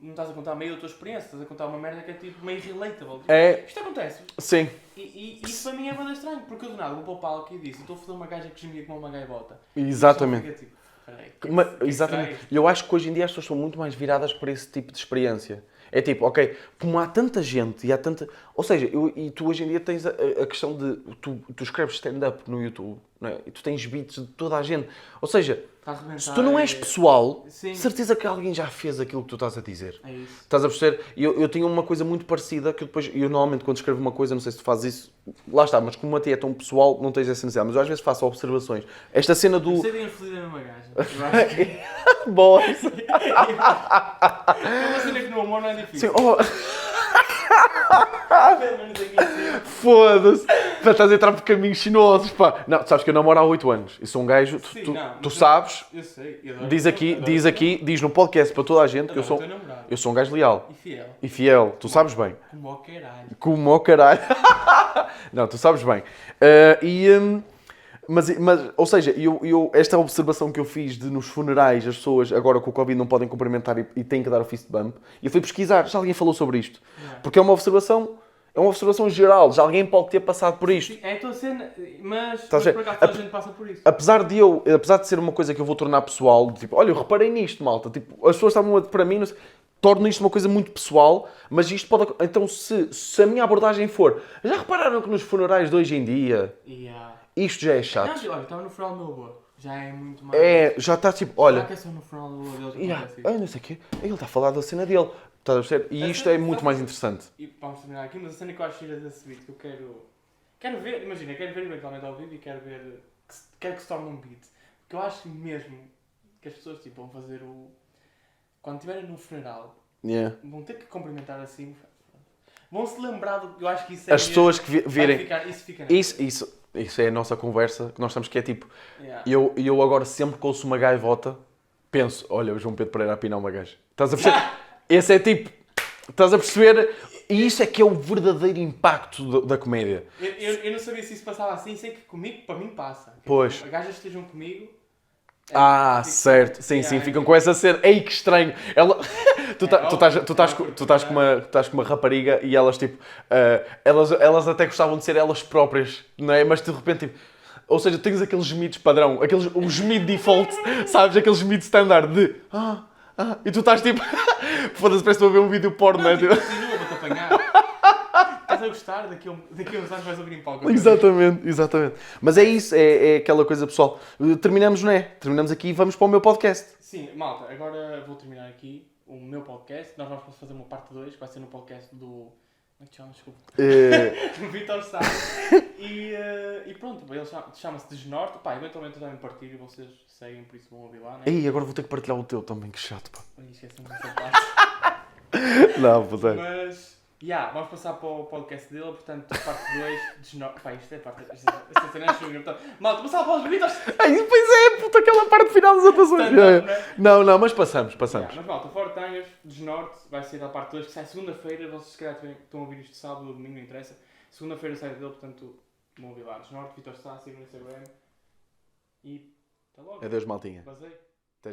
Não estás a contar meio da tua experiência, estás a contar uma merda que é tipo meio relatable. Tipo, isto acontece. Sim. E isso para mim é bastante estranho, porque eu do nada vou para o palco e disse, estou a foder uma gaja que gemia como uma gaivota. Exatamente. E fica tipo, Exatamente. E eu acho que hoje em dia as pessoas são muito mais viradas para esse tipo de experiência. É tipo, ok, como há tanta gente e há tanta... Ou seja, e tu hoje em dia tens a questão de... Tu escreves stand-up no YouTube, não é? E tu tens beats de toda a gente. Ou seja, se tu não és pessoal, certeza que alguém já fez aquilo que tu estás a dizer. É isso. Estás a perceber? Eu tinha uma coisa muito parecida que eu normalmente quando escrevo uma coisa, não sei se tu fazes isso, lá está, mas como a ti é tão pessoal, não tens essa necessidade. Mas eu às vezes faço observações. Esta cena do... Sei bem feliz a mesma gaja. Boa! É uma cena que no amor não é difícil. Sim, Foda-se! Estás a entrar por caminhos sinuosos, pá. Não, sabes que eu namoro há 8 anos. E sou um gajo... Tu sabes... Eu sei. Diz no podcast para toda a gente que eu sou um gajo leal. E fiel. Tu sabes bem. Como ao caralho. Como ao caralho. Não, tu sabes bem. Mas, ou seja, esta observação que eu fiz de nos funerais as pessoas agora com o Covid não podem cumprimentar e têm que dar o fist bump, e eu fui pesquisar, já alguém falou sobre isto. Porque é uma observação geral, já alguém pode ter passado por isto. É a tua cena, mas por acaso toda a gente passa por isso. Apesar de ser uma coisa que eu vou tornar pessoal, tipo, olha, eu reparei nisto, malta, tipo, as pessoas estavam para mim, torno isto uma coisa muito pessoal, mas isto pode... Então, se a minha abordagem for, já repararam que nos funerais de hoje em dia... Isto já é chato. Não, olha, estava no funeral do meu avô. Já é muito mais... Já está tipo, olha... Será que é só no funeral do avô dele? Não sei o quê. Ele está a falar da cena dele. Estás a perceber? E isto é muito mais interessante. E vamos terminar aqui, mas a cena que eu acho gira desse beat, que eu quero ver, imagina, quero ver eventualmente ao vivo e quero que se torne um beat. Porque eu acho mesmo que as pessoas tipo, vão fazer o... Quando estiverem num funeral, vão ter que cumprimentar assim. Vão se lembrar do que eu acho que isso é... As pessoas que virem... Isso é a nossa conversa, que nós estamos que é tipo... Eu agora sempre que ouço uma gaivota, penso, olha, o João Pedro Pereira a pinar uma gaja. Estás a perceber? Esse é tipo... Estás a perceber? E isso é que é o verdadeiro impacto da comédia. Eu não sabia se isso passava assim, sei que comigo, para mim passa. Pois. As gajas estejam comigo... certo. Sim, ficam com essa cena. Ei, que estranho. Tu estás com uma rapariga e elas, tipo... elas até gostavam de ser elas próprias, não é? Mas de repente, tipo... Ou seja, tens aqueles gemidos padrão, o gemido default, sabes? Aqueles gemidos standard de... E tu estás tipo... Foda-se, parece que estou a ver um vídeo porno, não é? Continua para te apanhar. Estás a gostar, daqui a uns anos vais ouvir em palco. Exatamente, exatamente. Mas é isso, é aquela coisa pessoal. Terminamos, não é? Terminamos aqui e vamos para o meu podcast. Sim, malta, agora vou terminar aqui o meu podcast. Nós vamos fazer uma parte 2, que vai ser no podcast do... Como é que te chamas? Desculpa. Do Vitor Sá. E pronto, ele chama-se Desnorte. Pá, eventualmente eu também partilho e vocês seguem, por isso vão ouvir lá, né? Ei, agora vou ter que partilhar o teu também, que chato, pá. Esqueci-me dessa parte. Não, puta. Mas, vamos passar para o podcast dele, portanto, parte 2, Desnorte. Pá, isto é parte... Esta cena é chuva. Então, malta, passar para os Vitor. Ai, pois é, puta, aquela parte final das atuações. Não, mas passamos. Mas malta, Fortanhas, Desnorte, vai ser a parte 2, que sai segunda-feira. Vocês se calhar estão a ouvir isto sábado ou domingo, não interessa. Segunda-feira sai dele, portanto, vão ouvir lá. Desnorte, Vitor Sá, sigam no Instagram. E até logo. Adeus, maltinha. Basei.